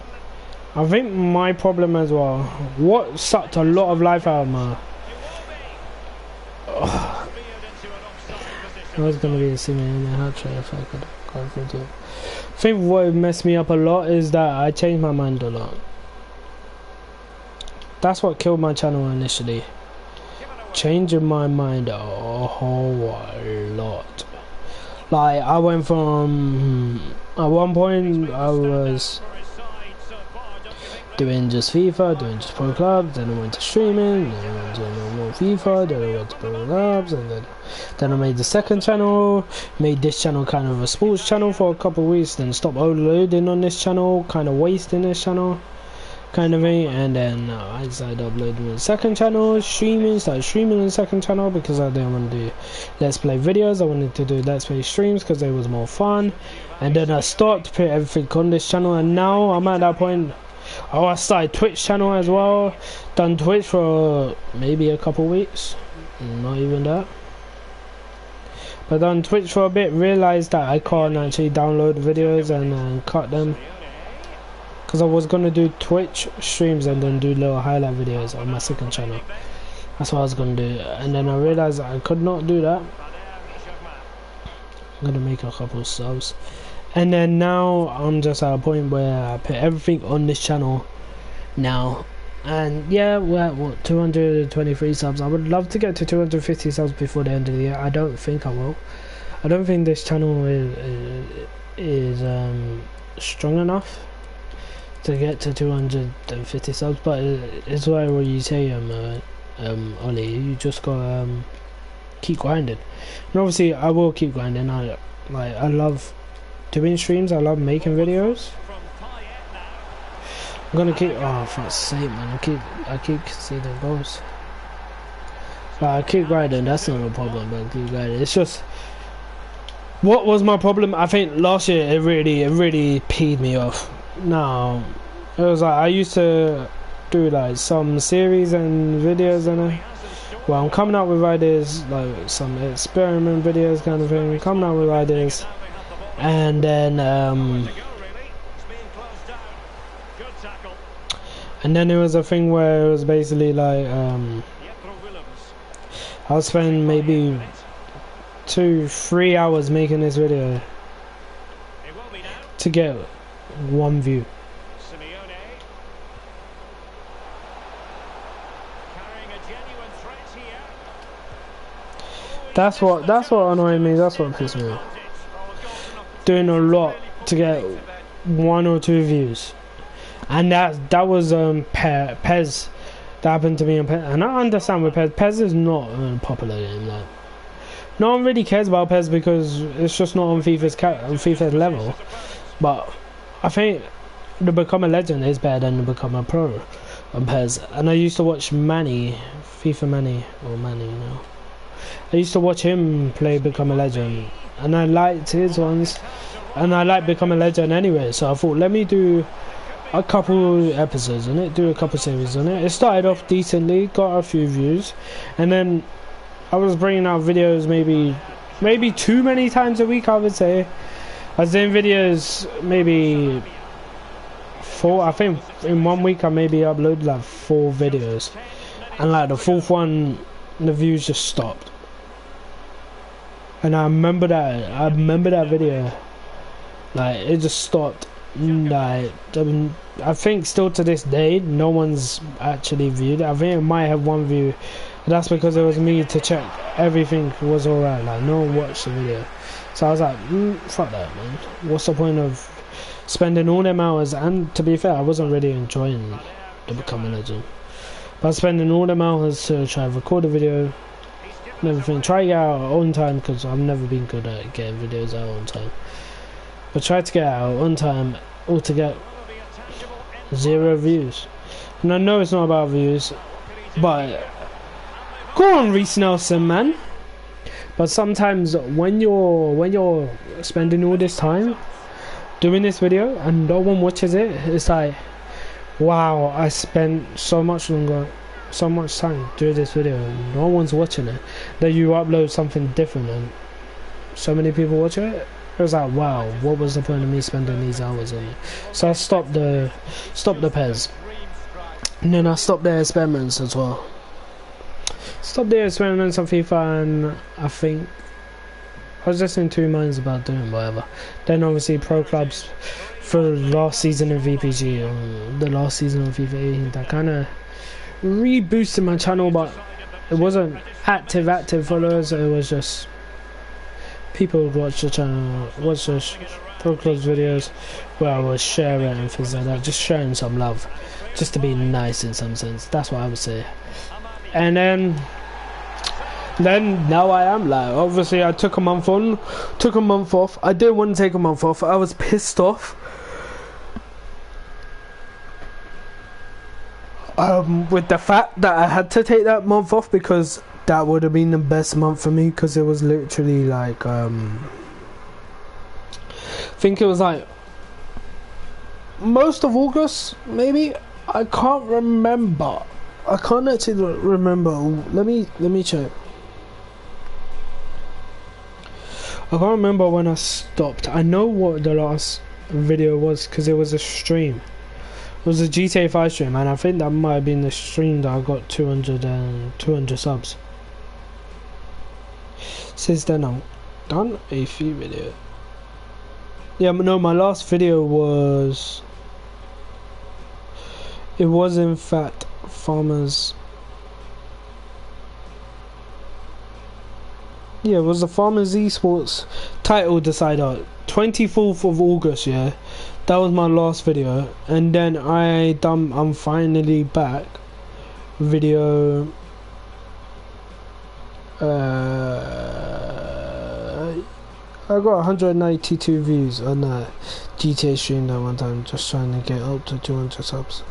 I think my problem as well, what sucked a lot of life out of my... Veered into an offside It position. was going to be a Simeone hat-trick if I could go through to it. I think what messed me up a lot is that I changed my mind a lot. That's what killed my channel initially. Given away. Changing my mind a whole lot. Like, I went from... At one point, I was For his side so far, don't you think that doing just FIFA, doing just pro clubs, then I went to streaming, then I went to normal FIFA, then I went to pro clubs, and then I made the second channel, made this channel kind of a sports channel for a couple of weeks, then stopped uploading on this channel, kind of wasting this channel, kind of thing, and then I decided to upload the second channel, started streaming on the second channel because I didn't want to do let's play videos. I wanted to do let's play streams because they was more fun, and then I stopped, put everything on this channel, and now I'm at that point. Oh, I started Twitch channel as well, done Twitch for maybe a couple weeks, not even that, but done Twitch for a bit, realized that I can't actually download videos and cut them, because I was going to do Twitch streams and then do little highlight videos on my second channel. That's what I was going to do, and then I realized I could not do that. I'm going to make a couple of subs, and then now I'm just at a point where I put everything on this channel now, and yeah, we're at what, 223 subs. I would love to get to 250 subs before the end of the year. I don't think I will. I don't think this channel is strong enough to get to 250 subs, but it's like what you say, Ollie, you just gotta keep grinding. And obviously I will keep grinding. I love doing streams, I love making videos. I'm gonna keep, oh for fuck's sake man, I keep conceding goals. But I keep grinding, that's not a problem, but I keep grinding. It's just, what was my problem? I think last year it really peed me off. No, it was like I used to do like some series and videos and well, I'm coming out with ideas, like some experiment videos kind of thing, coming out with ideas, and then there was a thing where it was basically like I'll spend maybe 2-3 hours making this video to get 1 view. That's what annoyed me, that's what pissed me off. Doing a lot to get 1 or 2 views. And that was Pez. That happened to me on Pez. And I understand with Pez. Pez is not a popular game. Like, no one really cares about Pez because it's just not on FIFA's level. But I think to become a legend is better than to become a pro on Pez. And I used to watch FIFA Manny, you know. I used to watch him play Become a Legend, and I liked his ones, and I like Become a Legend anyway, so I thought let me do a couple episodes on it, do a couple series on it. It started off decently, got a few views, and then I was bringing out videos maybe too many times a week, I would say. I was doing videos maybe 4, I think in 1 week I maybe uploaded like 4 videos, and like the 4th one the views just stopped. And I remember that video, like it just stopped. Like I think still to this day no one's actually viewed it. I think it might have 1 view, but that's because it was me to check everything was alright, like no one watched the video. So I was like, fuck that man, what's the point of spending all them hours? And to be fair, I wasn't really enjoying the Become a Legend, but I was spending all them hours to try to record a video and everything, try to get out on time, because I've never been good at getting videos out on time. But try to get out on time, all to get 0 views. And I know it's not about views, but go on Reece Nelson man. But sometimes when you're spending all this time doing this video and no one watches it, it's like, wow, I spent so much time doing this video and no one's watching it. Then you upload something different and so many people watch it. It was like, wow, what was the point of me spending these hours on it? So I stopped the Pez, and then I stopped the experiments as well. Stopped the experiments on FIFA, and I think I was just in 2 minds about doing whatever. Then obviously pro clubs for the last season of VPG, or the last season of FIFA 18, that kind of reboosted my channel, but it wasn't active followers. It was just people would watch the channel, watch the pro clubs videos where I was sharing and things like that, just sharing some love, just to be nice in some sense. That's what I would say. And then now I am like, obviously I took a month off. I didn't want to take a month off. I was pissed off with the fact that I had to take that month off, because that would have been the best month for me, because it was literally like I think it was like most of August, maybe. I can't remember. I can't actually remember. Let me check. I can't remember when I stopped. I know what the last video was, because it was a stream. It was a GTA 5 stream, and I think that might have been the stream that I got 200 subs. Since then I've done a few videos. Yeah, no, my last video was... It was in fact Farmers... Yeah, it was the Farmers Esports title decider. 24th of August, yeah. that was my last video, and then I'm finally back. Video. I got 192 views on that GTA stream that one time, just trying to get up to 200 subs.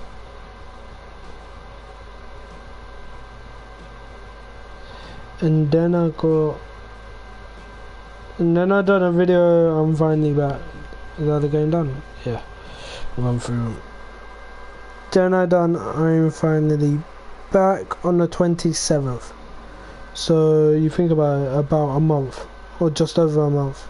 And then I done a video. I'm finally back. Is that the game done? Yeah. Run through. Then I'm finally back on the 27th. So you think about a month, or just over a month.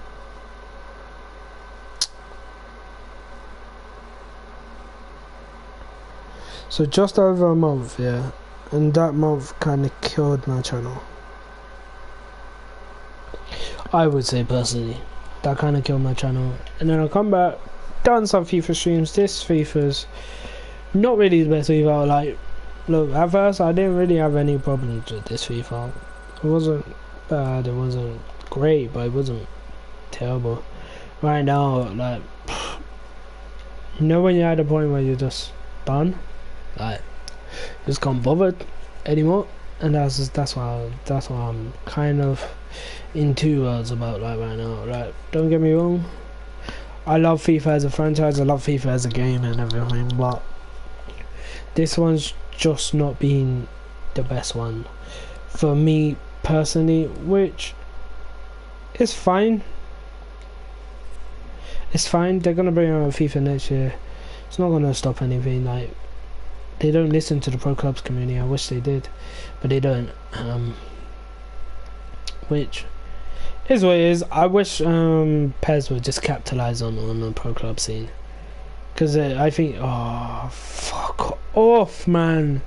So just over a month, yeah. And that month kind of killed my channel. I would say personally, that kind of killed my channel. And then I come back, done some FIFA streams. This FIFA's not really the best FIFA. Like, look, at first I didn't really have any problems with this FIFA. It wasn't bad, it wasn't great, but it wasn't terrible. Right now, like, you know when you're at a point where you're just done, like, you just can't bother anymore, and that's why I'm kind of in two worlds about like right now. Like, don't get me wrong, I love FIFA as a franchise, I love FIFA as a game and everything, but this one's just not been the best one for me personally, which is fine. It's fine. They're gonna bring out FIFA next year. It's not gonna stop anything. Like, they don't listen to the pro clubs community. I wish they did, but they don't. Which is what it is. I wish PES would just capitalize on the pro club scene, because I think, oh, fuck off, man.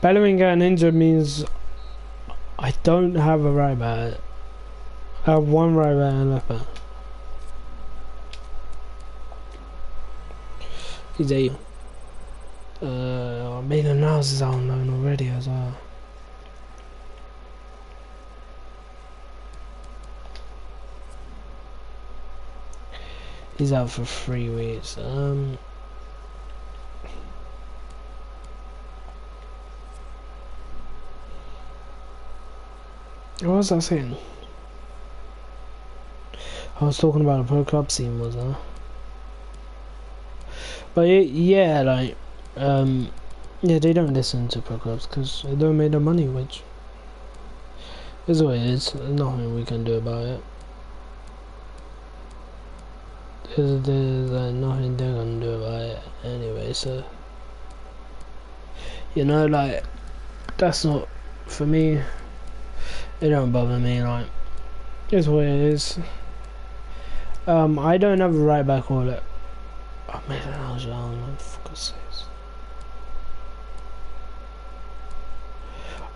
Bellerin getting injured means I don't have a right back. I have one right back and left back. He's a Maitland Niles is out on loan already as well. He's out for 3 weeks. What was I saying? I was talking about the pro club scene, was I? But yeah, like, yeah, they don't listen to pro clubs because they don't make the money, which is what it is. There's nothing we can do about it. There's nothing they're gonna do about it anyway, so, you know, like, that's not, for me, it don't bother me, like, it's what it is. I don't have a right back or it. I made an Aljan, for God's sakes.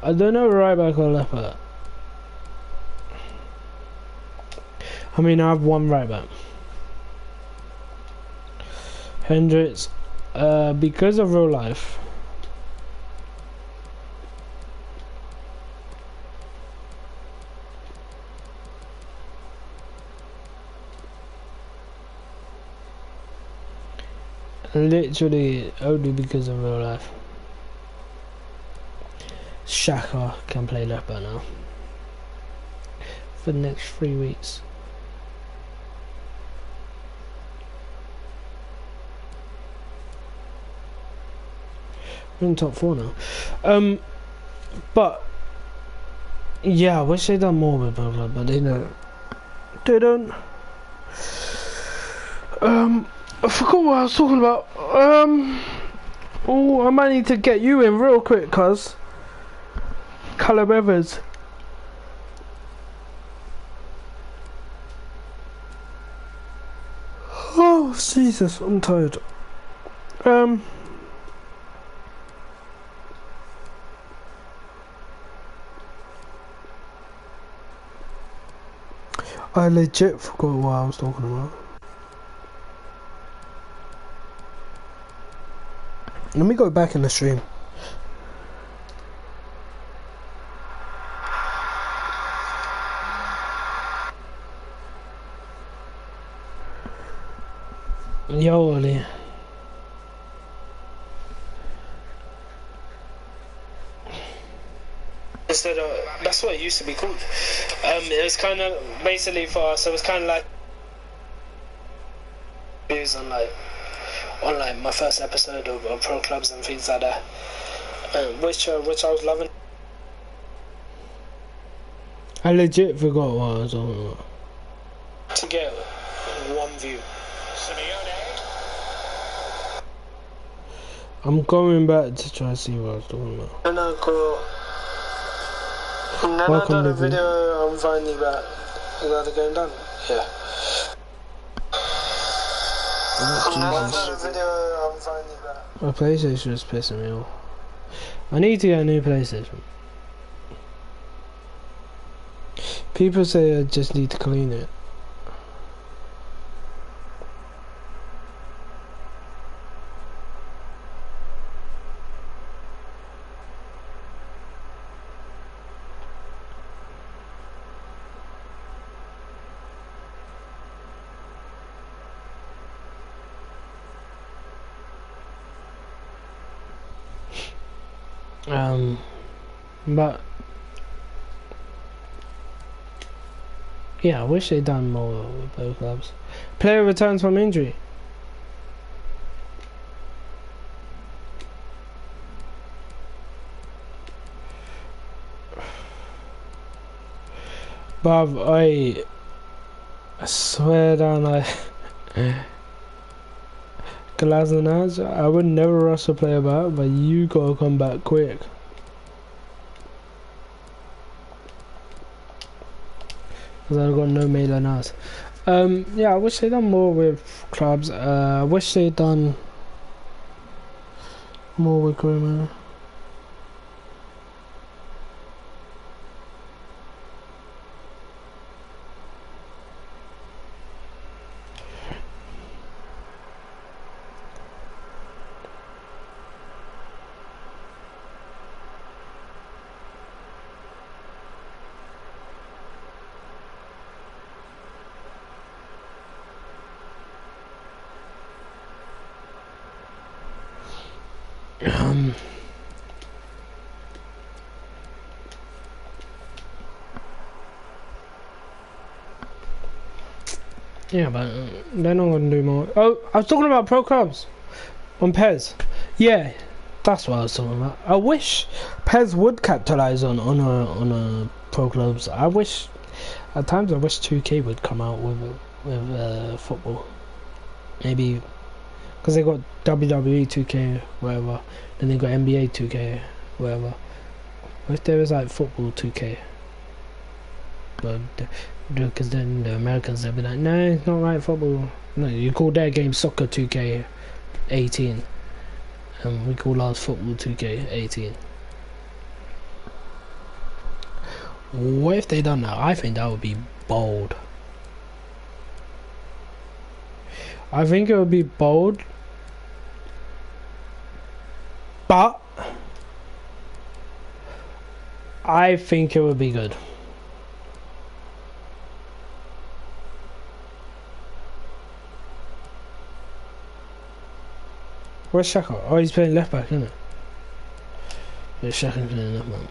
I don't have a right back or left back. I mean, I have one right back. Hendricks, because of real life. Literally only because of real life. Shaka can play left back now for the next 3 weeks. We're in top 4 now. But yeah, I wish they'd done more with Bogla, but they don't. They don't. I forgot what I was talking about. Oh, I might need to get you in real quick, cuz. Callum Evans. Oh, Jesus, I'm tired. I legit forgot what I was talking about. Let me go back in the stream. Yo, Ollie. Instead of, that's what it used to be called. It was kind of basically for us. It was kind of like views on like my first episode of pro clubs and things like that, which I was loving. I legit forgot what I was on about. To get one view. I'm going back to try to see what I was talking about. No, cool. Welcome to the video. I'm finally back. Is that the game done? Yeah. My PlayStation is pissing me off. I need to get a new PlayStation. People say I just need to clean it. But yeah, I wish they'd done more with both clubs. Player returns from injury. But I swear down, like Glasnaz, I would never rush a player back, but you gotta come back quick. Because I've got no mail on us. Yeah, I wish they'd done more with clubs. I wish they'd done more with Groomer. Yeah, but they're not gonna do more. Oh, I was talking about pro clubs on PES. Yeah, that's what I was talking about. I wish PES would capitalize on a pro clubs. I wish at times I wish 2K would come out with football. Maybe because they got WWE 2K whatever, then they got NBA 2K whatever. What if there was like football 2K? But because then the Americans, they'll be like, no, it's not right, football. No, you call their game soccer 2K18 and we call ours football 2K18. What if they done that? I think that would be bold. I think it would be bold, but I think it would be good. Where's Shaka? Oh, he's playing left back, isn't it? Yeah, Shaka's playing left back.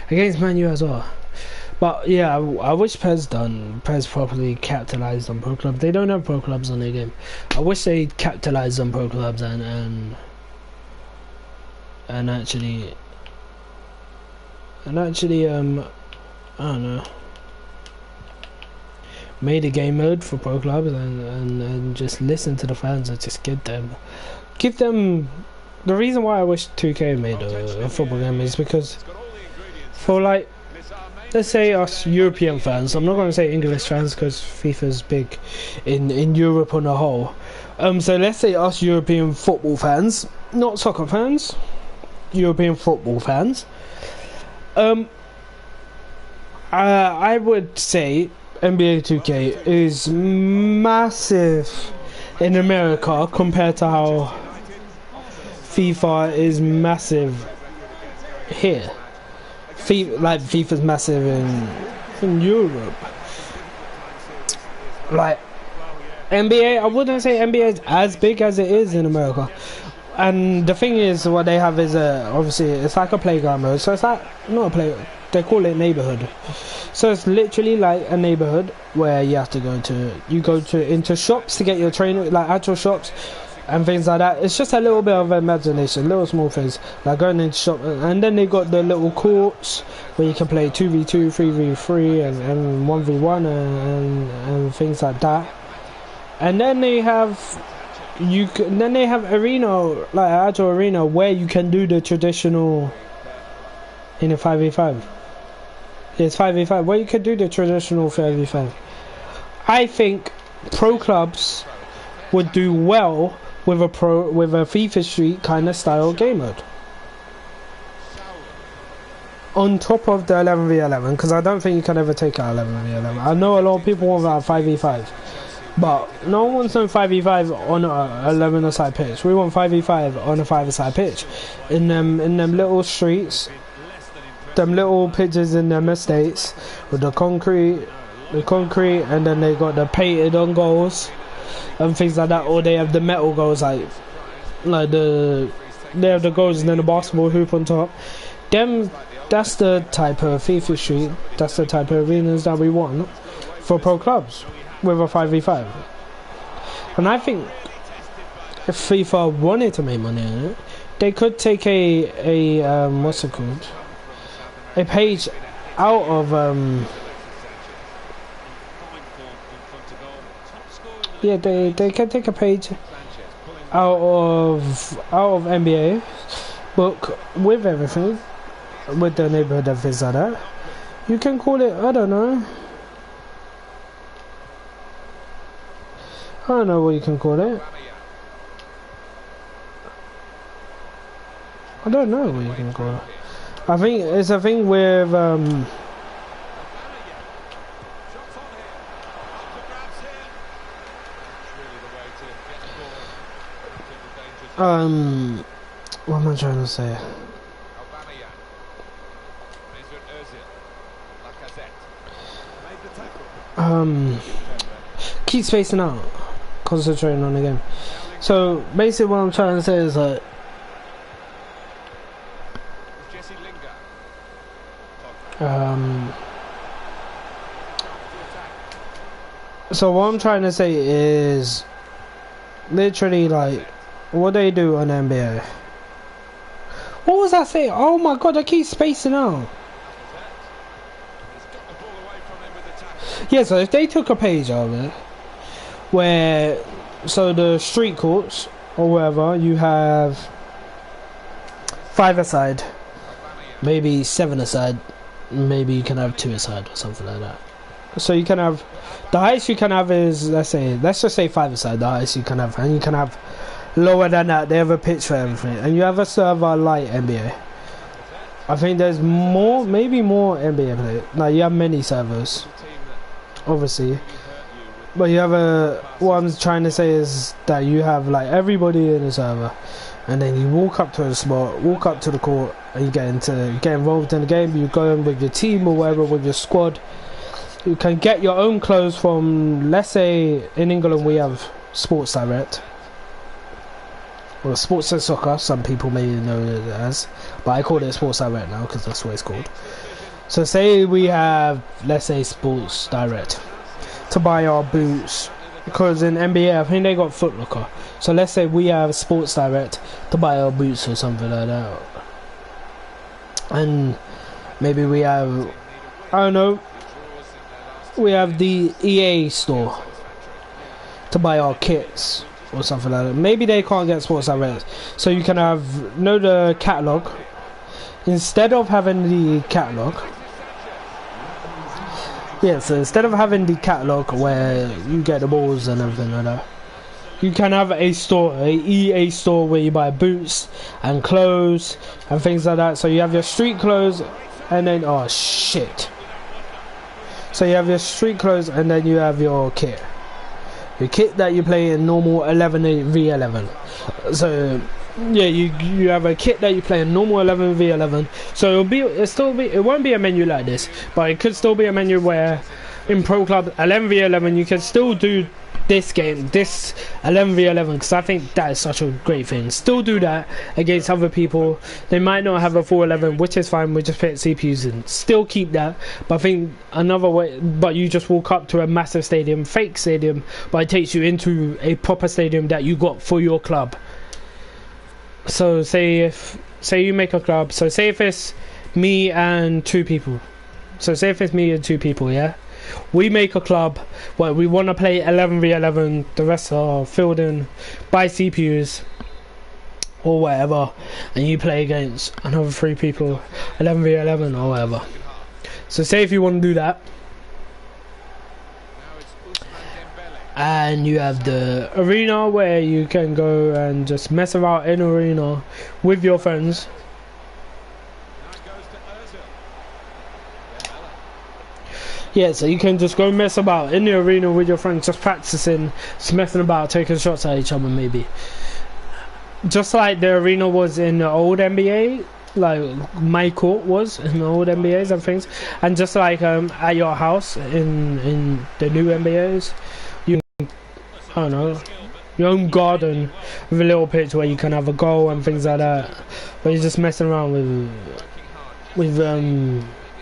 Against Man U as well. But yeah, I wish PES properly capitalised on pro clubs. They don't have pro clubs on their game. I wish they capitalised on pro clubs and actually I don't know, made a game mode for pro clubs and just listen to the fans and just give them the reason why I wish 2K made a football game is because for like, let's say us European fans, I'm not going to say English fans because FIFA's big in Europe on the whole, so let's say us European football fans, not soccer fans, European football fans, I would say NBA 2K is massive in America compared to how FIFA is massive here. Like FIFA's massive in Europe. Like NBA, I wouldn't say NBA is as big as it is in America. And the thing is, what they have is obviously it's like a playground mode. So it's like not a play. They call it neighborhood. So it's literally like a neighborhood where you have to go into shops to get your trainer, like actual shops and things like that. It's just a little bit of imagination, little small things like going into shop. And then they got the little courts where you can play 2v2, 3v3, and 1v1 and things like that. And then they have arena, like an actual arena where you can do the traditional in a 5v5. It's 5v5 where you can do the traditional 5v5. I think pro clubs would do well with a FIFA Street kind of style game mode on top of the 11v11, because I don't think you can ever take out 11v11. I know a lot of people want that 5v5, but no one wants no 5v5 on a 11-a-side pitch. We want 5v5 on a 5-a-side pitch in them little streets, them little pitches in them estates with the concrete, and then they got the painted on goals and things like that, or they have the metal goals they have the goals and then the basketball hoop on top. That's the type of FIFA Street, that's the type of arenas that we want for pro clubs with a 5v5. And I think if FIFA wanted to make money on it, they could take a what's it called, a page out of they can take a page out of NBA book with everything, with the neighborhood and things like that. You can call it, I don't know what you can call it. I don't know what you can call it. I think it's a thing with what am I trying to say? Keep spacing out, concentrating on the game. So basically what I'm trying to say is like, so what I'm trying to say is literally like what they do on NBA. What was I saying? Oh my god, I keep spacing out. Yeah, so if they took a page out of it, where, so the street courts or wherever, you have 5-a-side, maybe 7-a-side, maybe you can have 2-a-side or something like that. So you can have, the highest you can have is, let's just say 5-a-side, the highest you can have, and you can have lower than that, they have a pitch for everything, and you have a server like NBA. I think there's more, maybe more NBA players. Like you have many servers, obviously, but you have what I'm trying to say is that you have like everybody in the server, and then you walk up to a spot, walk up to the court, and you get involved in the game. You go in with your team or whatever, with your squad. You can get your own clothes from, let's say in England we have Sports Direct, or Sports and Soccer, some people may know it as, but I call it Sports Direct now because that's what it's called. So say we have, let's say, Sports Direct to buy our boots, because in NBA I think they got Foot Locker. So let's say we have Sports Direct to buy our boots or something like that, and maybe we have, I don't know, we have the EA store to buy our kits or something like that. Maybe they can't get Sports Direct, so you can have the catalog. Instead of having the catalog, so instead of having the catalog where you get the balls and everything like that, you can have a store, a EA store, where you buy boots and clothes and things like that. So you have your street clothes, and then so you have your street clothes, and then you have your kit that you play in normal 11v11. So Yeah, you have a kit that you play in normal 11v11, so it won't be a menu like this, but it could still be a menu where in Pro Club 11v11 you can still do this game, this 11v11, because I think that is such a great thing. Still do that against other people. They might not have a full 11, which is fine. We just put CPUs in. Still keep that, but I think another way. But you just walk up to a massive stadium, fake stadium, but it takes you into a proper stadium that you got for your club. So say you make a club. So say if it's me and 2 people. So say if it's me and 2 people, yeah. We make a club where we want to play 11v11. The rest are filled in by CPUs or whatever, and you play against another 3 people, 11v11 or whatever. So say if you want to do that, and you have the arena where you can go and just mess about in arena with your friends. Yeah, so you can just go mess about in the arena with your friends, just practicing, just messing about, taking shots at each other maybe. Just like the arena was in the old NBA, like my court was in the old NBAs and things. And just like at your house in the new NBAs, you can, I don't know, your own garden with a little pitch where you can have a goal and things like that. Where you're just messing around with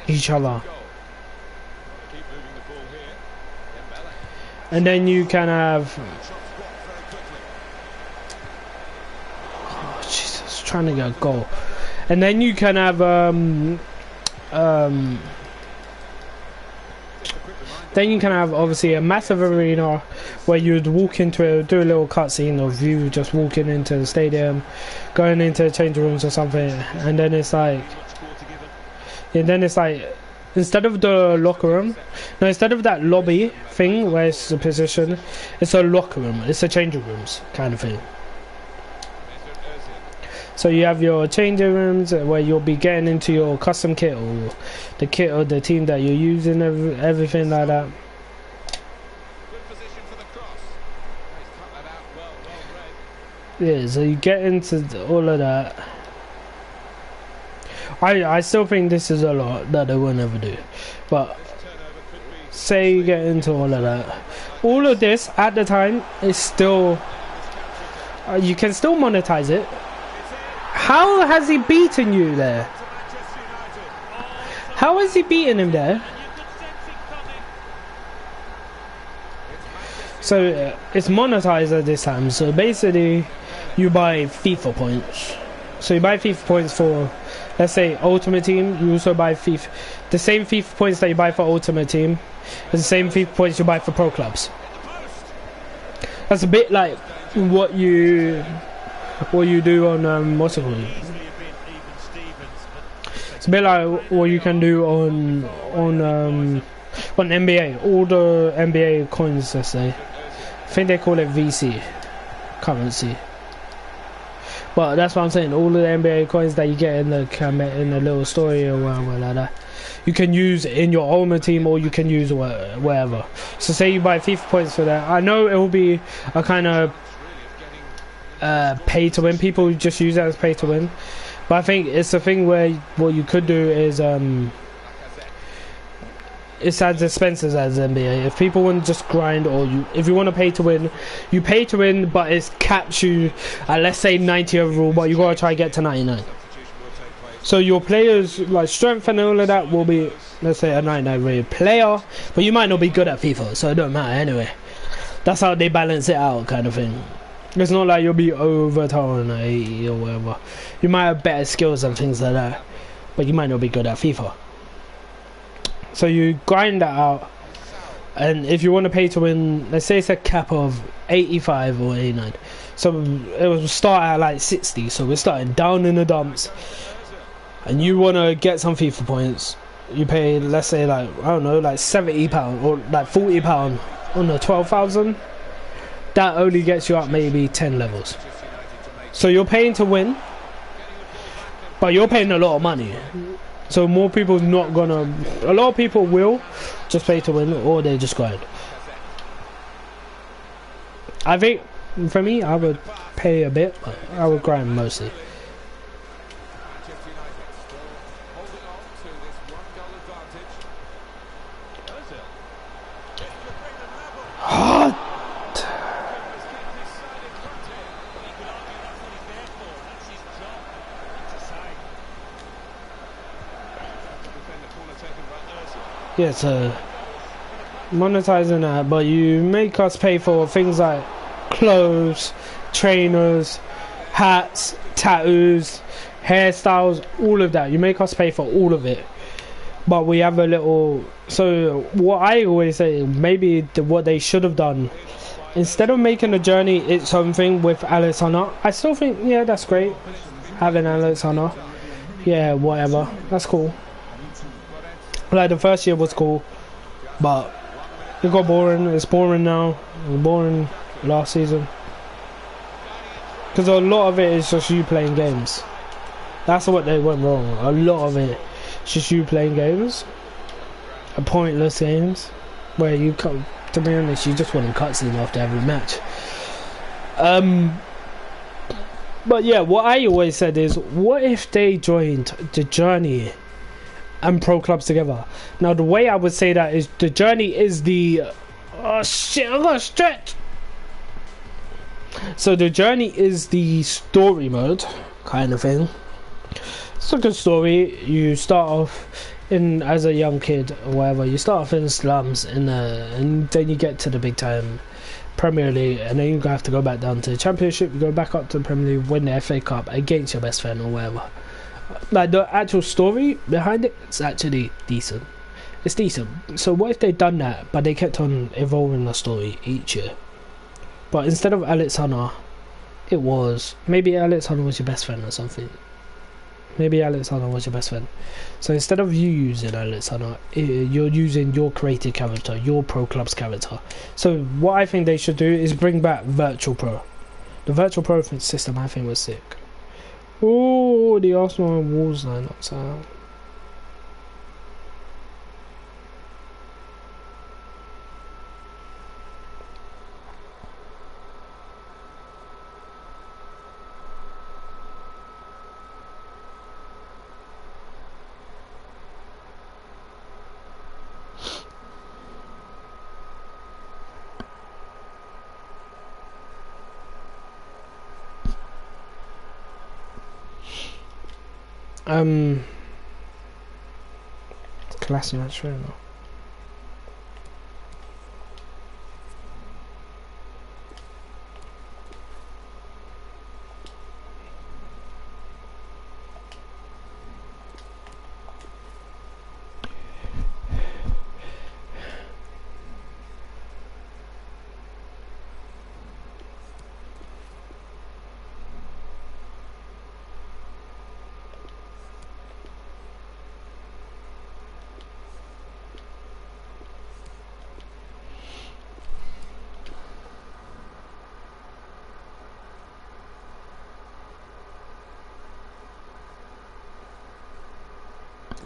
each other. And then you can have, oh Jesus, trying to get a goal. And then you can have then you can have obviously a massive arena where you'd walk into it, do a little cutscene of you just walking into the stadium, going into the change rooms or something, and then it's like, instead of the locker room, no, instead of that lobby thing where it's the position, it's a locker room, it's a changing rooms kind of thing. So you have your changing rooms where you'll be getting into your custom kit or the kit of the team that you're using, everything like that. Yeah, so you get into all of that. I still think this is a lot that they will never do, but say you get into all of that, all of this at the time is still you can still monetize it. How has he beaten you there? How has he beaten him there? So it's monetized at this time. So basically you buy FIFA points. So you buy FIFA points for, let's say, Ultimate Team. You also buy FIFA, the same FIFA points that you buy for Ultimate Team is the same FIFA points you buy for Pro Clubs. That's a bit like what you do on what's it called? It's a bit like what you can do on NBA. All the NBA coins, let's say. I think they call it VC currency. But that's what I'm saying. All of the NBA coins that you get in the little story or whatever like that, you can use in your Ultimate Team or you can use wherever. So say you buy FIFA points for that. I know it will be a kind of pay to win. People just use it as pay to win. But I think it's a thing where what you could do is it's as expensive as NBA. If people want to just grind, or if you want to pay to win, you pay to win, but it caps you at, let's say, 90 overall, but you gotta try to get to 99. So your players, like strength and all of that, will be, let's say, a 99 rated player, but you might not be good at FIFA, so it don't matter anyway. That's how they balance it out, kind of thing. It's not like you'll be overturned at 80 or whatever. You might have better skills and things like that, but you might not be good at FIFA. So you grind that out, and if you want to pay to win, let's say it's a cap of 85 or 89. So it will start at like 60, so we're starting down in the dumps. And you want to get some FIFA points, you pay, let's say, like, I don't know, like £70 or like £40 on the 12,000. That only gets you up maybe 10 levels. So you're paying to win, but you're paying a lot of money. So more people not gonna, a lot of people will just pay to win, or they just grind. I think for me, I would pay a bit, but I would grind mostly. Manchester United still holding on to this one-goal advantage. Ozil. This could bring them level. Ah, Has kept his side in front here. Well, you could argue that's what he's there for. That's his job. It's a side. To defend the corner taken by Ozil. yeah, so monetizing that, but you make us pay for things like clothes, trainers, hats, tattoos, hairstyles, all of that. You make us pay for all of it, but we have a little. So what I always say, maybe what they should have done, instead of making the journey its own thing with Alex Hunter, I still think, yeah, that's great, having Alex Hunter, yeah, whatever, that's cool. Like the first year was cool, but it got boring. It's boring now. It was boring last season. Because a lot of it is just you playing games. That's what they went wrong. A lot of it is just you playing games. Pointless games. Where you come, to be honest, you just want to cutscene after every match. But yeah, what I always said is, what if they joined the journey and pro clubs together? Now the way I would say that is, the journey is the oh shit, I gotta stretch. So the journey is the story mode kind of thing. It's a good story. You start off in as a young kid or whatever. You start off in the slums and then you get to the big time Premier League, and then you have to go back down to the Championship. You go back up to the Premier League, win the FA Cup against your best friend or whatever. Like the actual story behind it, it's actually decent. It's decent. So what if they'd done that, but they kept on evolving the story each year? But instead of Alex Hunter, it was maybe Alex Hunter was your best friend or something. Maybe Alex Hunter was your best friend. So instead of you using Alex Hunter, you're using your creative character, your Pro Clubs character. So what I think they should do is bring back Virtual Pro. The Virtual Pro system I think was sick. Oh, the Arsenal and Wolves lineups out. Classic match right now.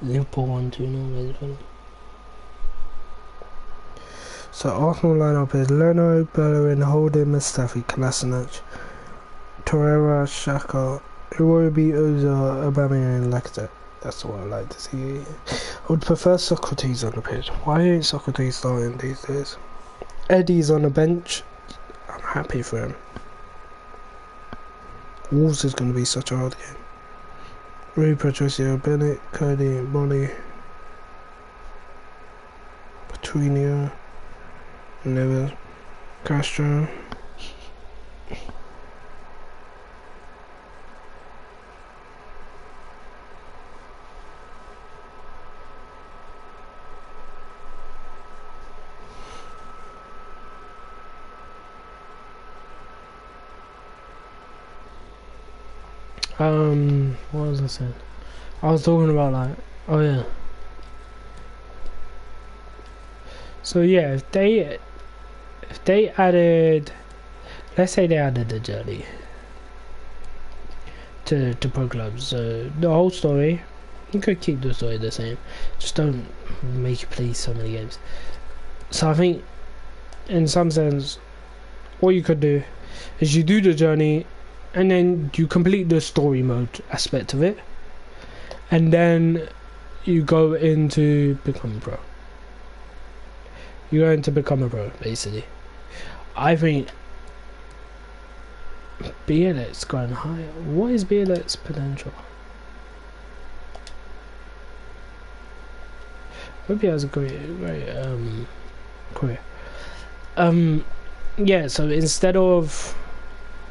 Liverpool 1-2 no. So Arsenal lineup is Leno, Bellerin, Holding, Mustafi, Kolasinac, Torreira, Xhaka, Iwobi, Ozil, Aubameyang and Lacazette. That's what I like to see. I would prefer Socrates on the pitch. Why ain't Socrates starting these days? Eddie's on the bench. I'm happy for him. Wolves is going to be such a hard game. Rui Patricio, Bennett, Cody, Molly, Petunia, Neves, Castro. What was I saying? I was talking about like, oh yeah. So yeah, if they added, let's say they added the journey to pro clubs, so the whole story, you could keep the story the same, just don't make you play so many games. So I think, in some sense, what you could do is you do the journey and then you complete the story mode aspect of it, and then you go into become a pro. You're going to become a pro, basically. I think BLX going higher. What is BLX potential? Hope he has a great career. Yeah, so instead of,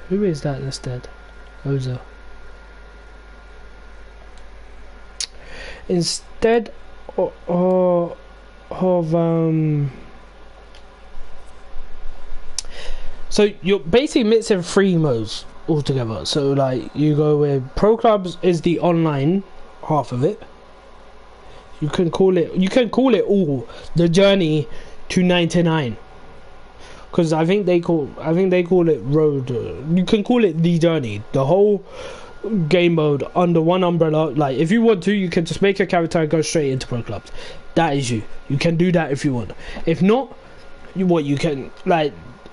who is that instead? Ozo. Instead of so you're basically mixing three modes altogether. So like you go with Pro Clubs is the online half of it. You can call it all the journey to 99. Because I think they call it road. You can call it the journey, the whole game mode under one umbrella. Like if you want to, you can just make a character and go straight into Pro Clubs. That is you. You can do that if you want. If not, you can like.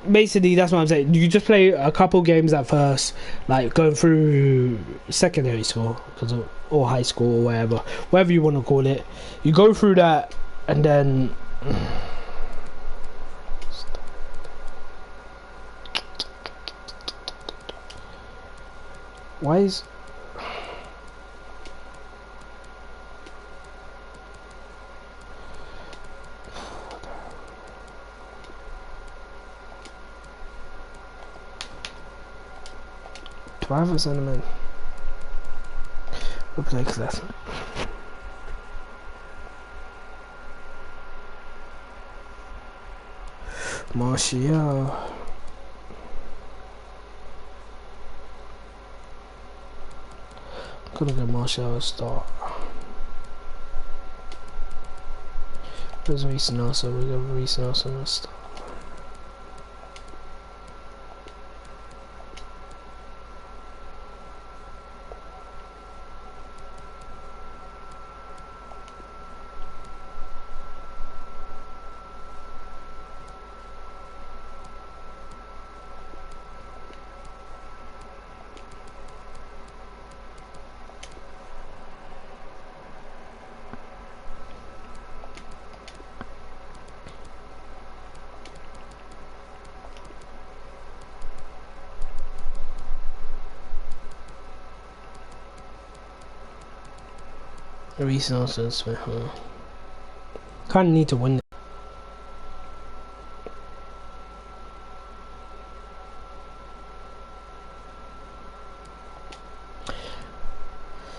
Basically, that's what I'm saying. You just play a couple games at first, like going through secondary school, or high school, or whatever you want to call it. You go through that, and then why is do I have a sentiment? Looks like that. Martial. Gonna get Martial a start. Where's Reece Nelson? We got Reece Nelson a start. Reece Nelson, Smith. Kind of need to win.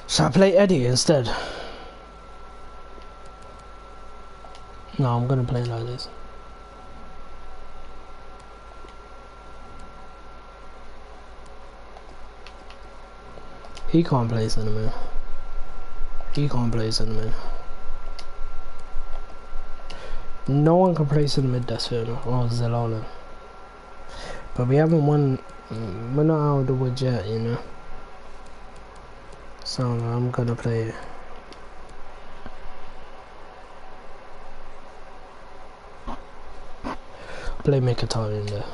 Should I play Eddie instead? No, I'm gonna play like this. He can't play cinnamon. He can't play cinnamon. No one can play cinnamon, that's fair enough. Or Zelona. But we haven't won. We're not out of the woods yet, you know. So I'm gonna play it. Play Mkhitaryan in there.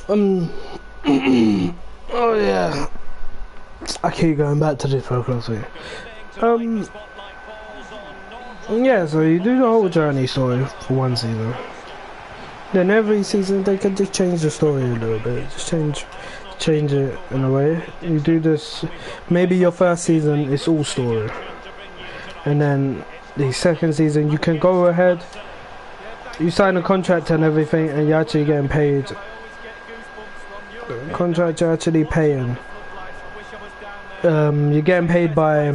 Oh yeah, I keep going back to this Pro Club thing. Yeah, so you do the whole journey story for one season. Then every season they can just change the story a little bit, just change it in a way. You do this, maybe your first season is all story, and then the second season you can go ahead, you sign a contract and everything, and you're actually getting paid. Contract you're actually paying. You're getting paid by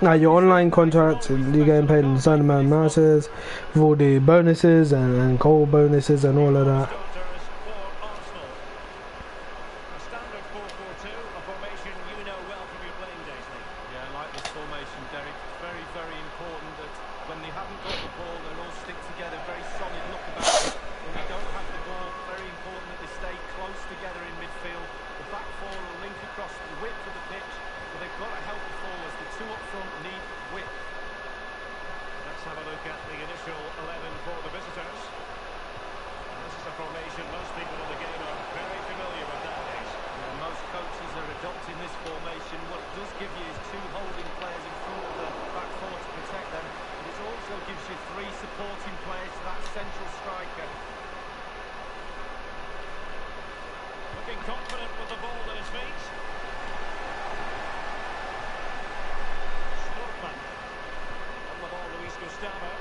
Now your online contract, you're getting paid in a certain amount of matches, with all the bonuses and goal bonuses and all of that. Starters for Arsenal. A standard 4-4-2, a formation you know well from your playing days, Lee. Yeah, I like this formation, Derek. Very, very important that when they haven't got the ball, they all stick together. Very solid look about it. When they don't have the ball, very important that they stay close together in midfield. The back four will link across the width of the pitch, but they've got to help the forwards. The two up front need width. Let's have a look at the initial 11 for the visitors. And this is a formation most people in the game are very familiar with nowadays. Yeah, most coaches are adopting this formation. What it does give you is two holding players in front of the back four to protect them, but it also gives you three supporting players to that central striker. Looking confident with the ball at his feet. Strootman. On the ball, Luis Gustavo.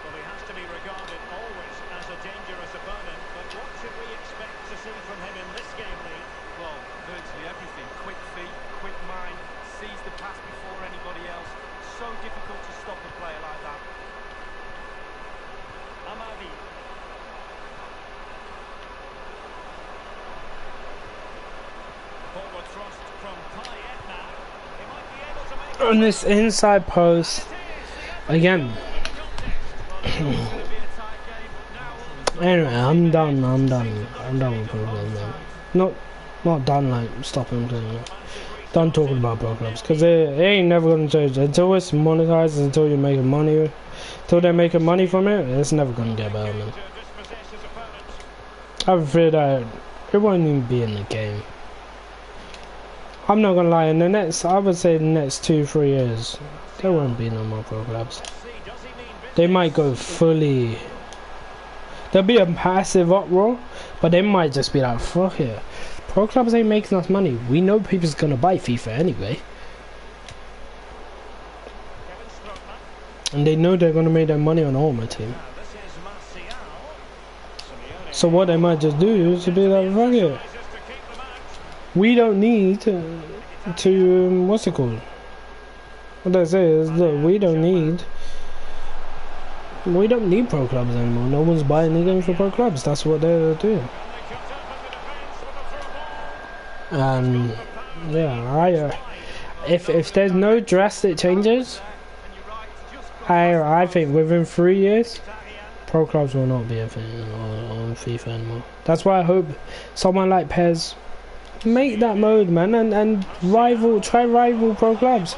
Well, he has to be regarded always as a dangerous opponent, but what should we expect to see from him in this game, Lee? Well, virtually everything. Quick feet, quick mind, sees the pass before anybody else. So difficult to stop a player like that. Amadi. Forward thrust from Payet now. He might be able to make On this inside post, again. Anyway, I'm done with pro clubs, man. Not done like stopping playing, man. Done talking about pro clubs, because they ain't never gonna change. Until it's monetized, until you're making money, until they're making money from it, it's never gonna get better, man. I'm afraid that it won't even be in the game. I'm not gonna lie, in the next, I would say the next 2-3 years, there won't be no more pro clubs. They might go fully. There'll be a massive uproar, but they might just be like, fuck it. Pro clubs ain't making us money. We know people's gonna buy FIFA anyway. And they know they're gonna make their money on Ultimate Team. So what they might just do is to be like, fuck it. We don't need to what's it called? What they say is, look, we don't need pro clubs anymore. No one's buying any games for pro clubs. That's what they're doing. And yeah, if there's no drastic changes, I think within 3 years, pro clubs will not be a thing on FIFA anymore. That's why I hope someone like Pez make that mode, man, and try rival pro clubs.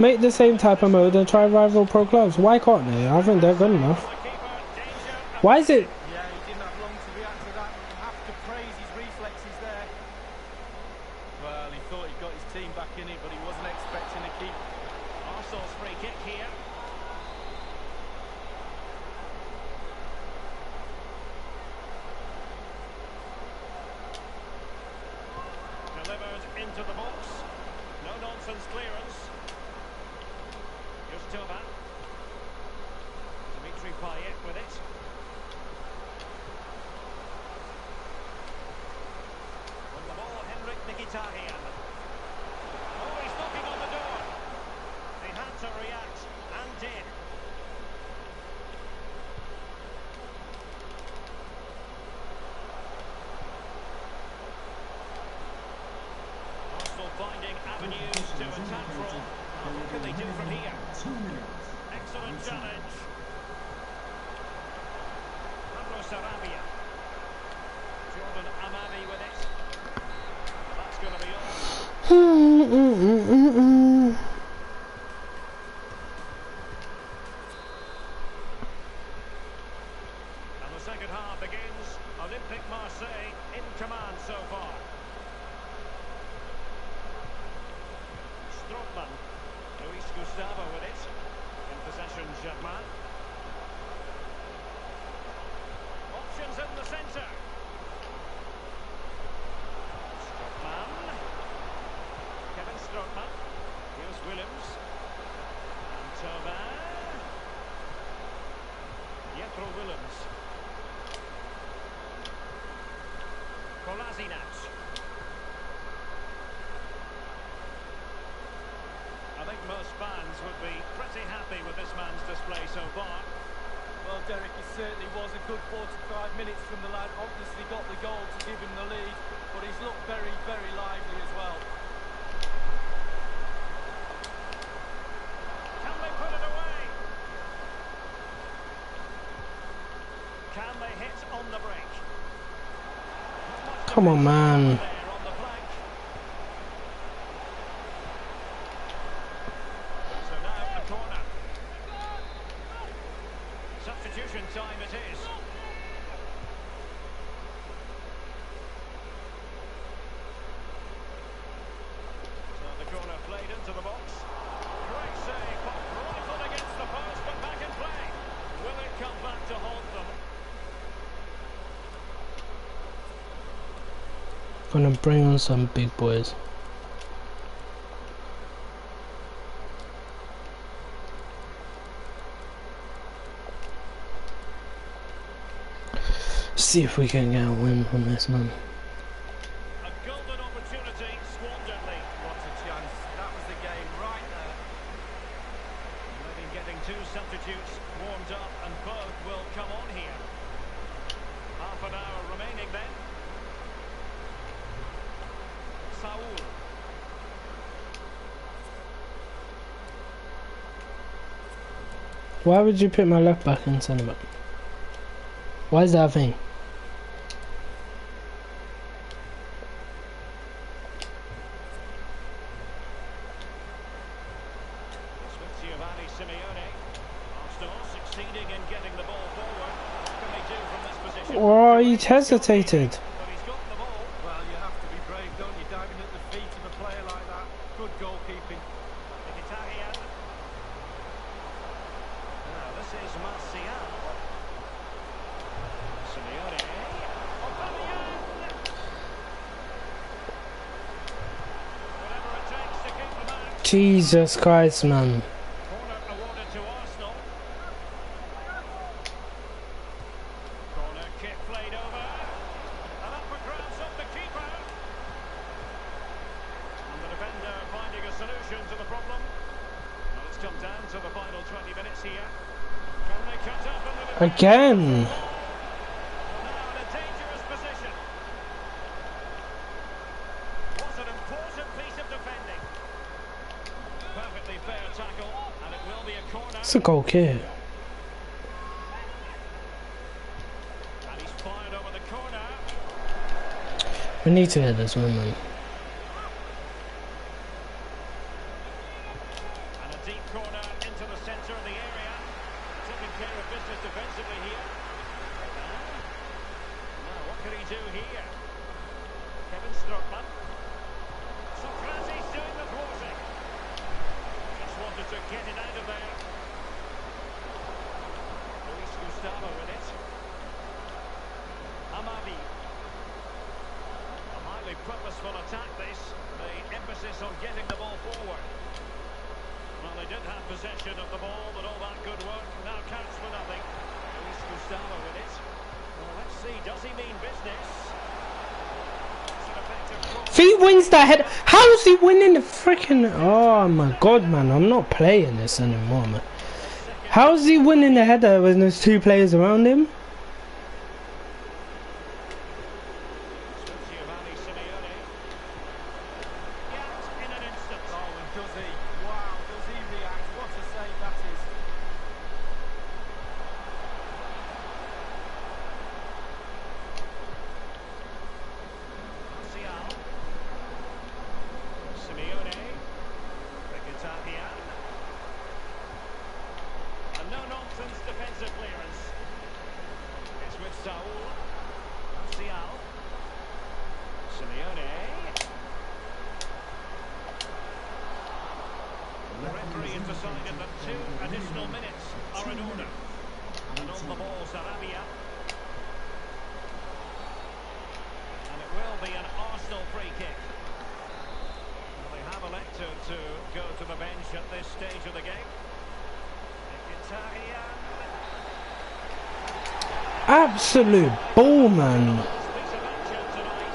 Make the same type of mode and try rival pro clubs. Why can't they? I think they're good enough. Why is it? Yeah, he didn't have long to react to that. You have to praise his reflexes there. Well, he thought he got his team back in it, but he wasn't expecting a keep. Arsenal's free kick here. Delivered into the box. No nonsense clearance. Gustavo. Dimitri Payet with it. On the ball, Henrik Mkhitaryan. Oh, he's knocking on the door. They had to react, and did. Arsenal finding avenues to attack from. What can they do from here? Excellent challenge. Pablo Sarabia. Jordan Amadi with it. That's going to be all. And the second half begins. Olympique Marseille in command so far. Strootman. Luis Gustavo with it. In possession, Germain. Options in the centre. Strootman. Kevin Strootman. Here's Williams. And Thauvin. Jethro Williams. Kolasinac. play so far. Well, Derek, it certainly was a good 45 minutes from the lad. Obviously got the goal to give him the lead, but he's looked very, very lively as well. Can they put it away? Can they hit on the break? Come on, man. There on the flank. So now a corner. Substitution time it is. So the corner played into the box. Great save, but rifled against the post, but back in play. Will it come back to haunt them? Gonna bring on some big boys. See if we can get a win from this, man. A golden opportunity squandered. What a chance. That was the game right there. Maybe getting two substitutes warmed up, and both will come on here. Half an hour remaining then. Saul. Why would you put my left back in centre back? Why is that a thing? It's with Giovanni Simeone. Arsenal succeeding in getting the ball forward. What can they do from this position? Oh, he hesitated. But he's got the ball. Well, you have to be brave, don't you? Diving at the feet of a player like that. Good goalkeeping. Mkhitaryan. Now this is Martial. Simeone. Aubameyang. Whatever it takes to keep them out. Jesus Christ, man. Corner awarded to Arsenal. Corner kick played over. And up for grabs up the keeper. And the defender finding a solution to the problem. Well, it's come down to the final 20 minutes here. Can they cut up and the Again. now in a dangerous position. Was an important piece of defending. Perfectly fair tackle, and it will be a corner. It's a goal kick. And he's fired over the corner. We need to hit this one, man. And a deep corner into the centre of the area. Taking care of business defensively here. Now, what can he do here? Kevin Strootman. Socrates doing the thwarting. Just wanted to get it out of there. Luis Gustavo with it. Amavi. A highly purposeful attack this. The emphasis on getting the ball forward. Well, they did have possession of the ball, but all that good work now counts for nothing. Luis Gustavo with it. Well, let's see, does he mean business? It's an effective cross. If he wins that head, how's he winning the freaking? Oh my God, man! I'm not playing this anymore, man. How's he winning the header when there's two players around him? Giovanni Simeone. Yet in an instant. Oh, and does he? Wow, does he react? What a save that is. Martial. Simeone. Mkhitaryan. A no-nonsense defensive clearance. It's with Saul. Martial. Simeone. The referee has decided that 2 additional minutes are in order. And on the ball, Sarabia. And it will be an Arsenal free kick. Well, they have elected to go to the bench at this stage of the game. Mkhitaryan. Absolute ball, man. Piece of action tonight.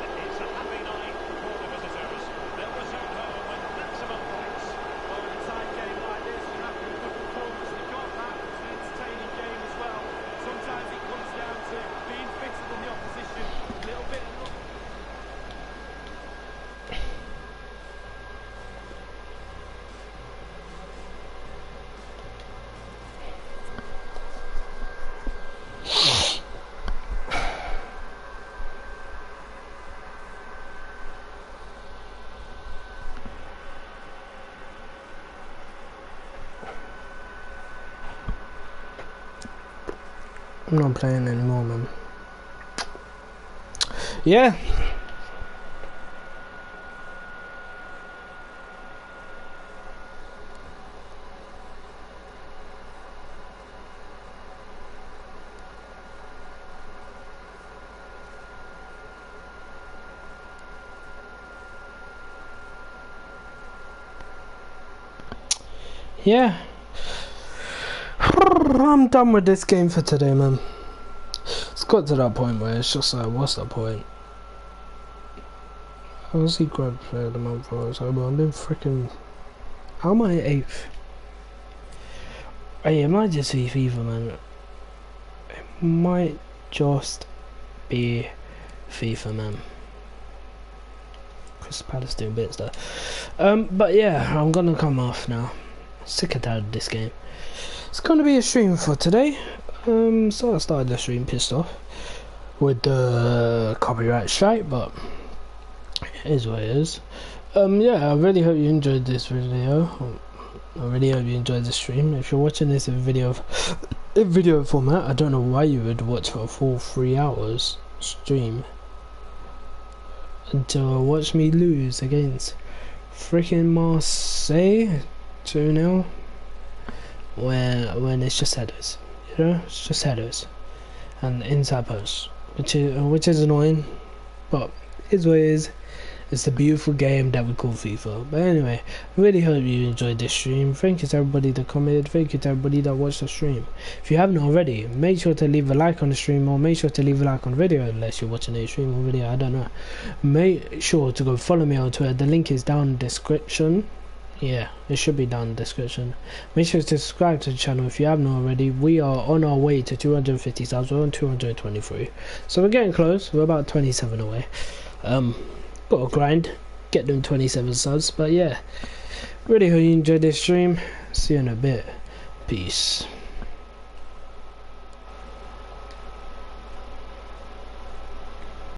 And it's a happy night for the visitors. They'll return home with maximum points. Well, in a tight game like this, you have to have a good performance. They've got I'm not playing anymore, man. Yeah. Yeah. I'm done with this game for today, man. It's got to that point where it's just like, what's the point? I was he grabbed player of the month or so, but I've been freaking. How am I 8th? Hey, it might just be FIFA, man. It might just be FIFA, man. Crystal Palace doing bits there. But yeah, I'm gonna come off now. Sick and tired of this game. It's gonna be a stream for today. So I started the stream pissed off with the copyright strike, but it is what it is. Yeah, I really hope you enjoyed this video. I really hope you enjoyed the stream. If you're watching this in video format, I don't know why you would watch for a full 3 hours stream until watch me lose against freaking Marseille 2-0 when it's just headers, you know, it's just headers and inside posts, which is annoying, but it's what it is. It's a beautiful game that we call FIFA. But anyway, really hope you enjoyed this stream. Thank you to everybody that commented. Thank you to everybody that watched the stream. If you haven't already, make sure to leave a like on the stream, or make sure to leave a like on the video, unless you're watching a stream or video, I don't know. Make sure to go follow me on Twitter. The link is down in the description. Yeah, it should be down in the description. Make sure to subscribe to the channel if you haven't already. We are on our way to 250 subs. We're on 223. So we're getting close. We're about 27 away. Gotta grind, get them 27 subs. But yeah, really hope you enjoyed this stream. See you in a bit. Peace.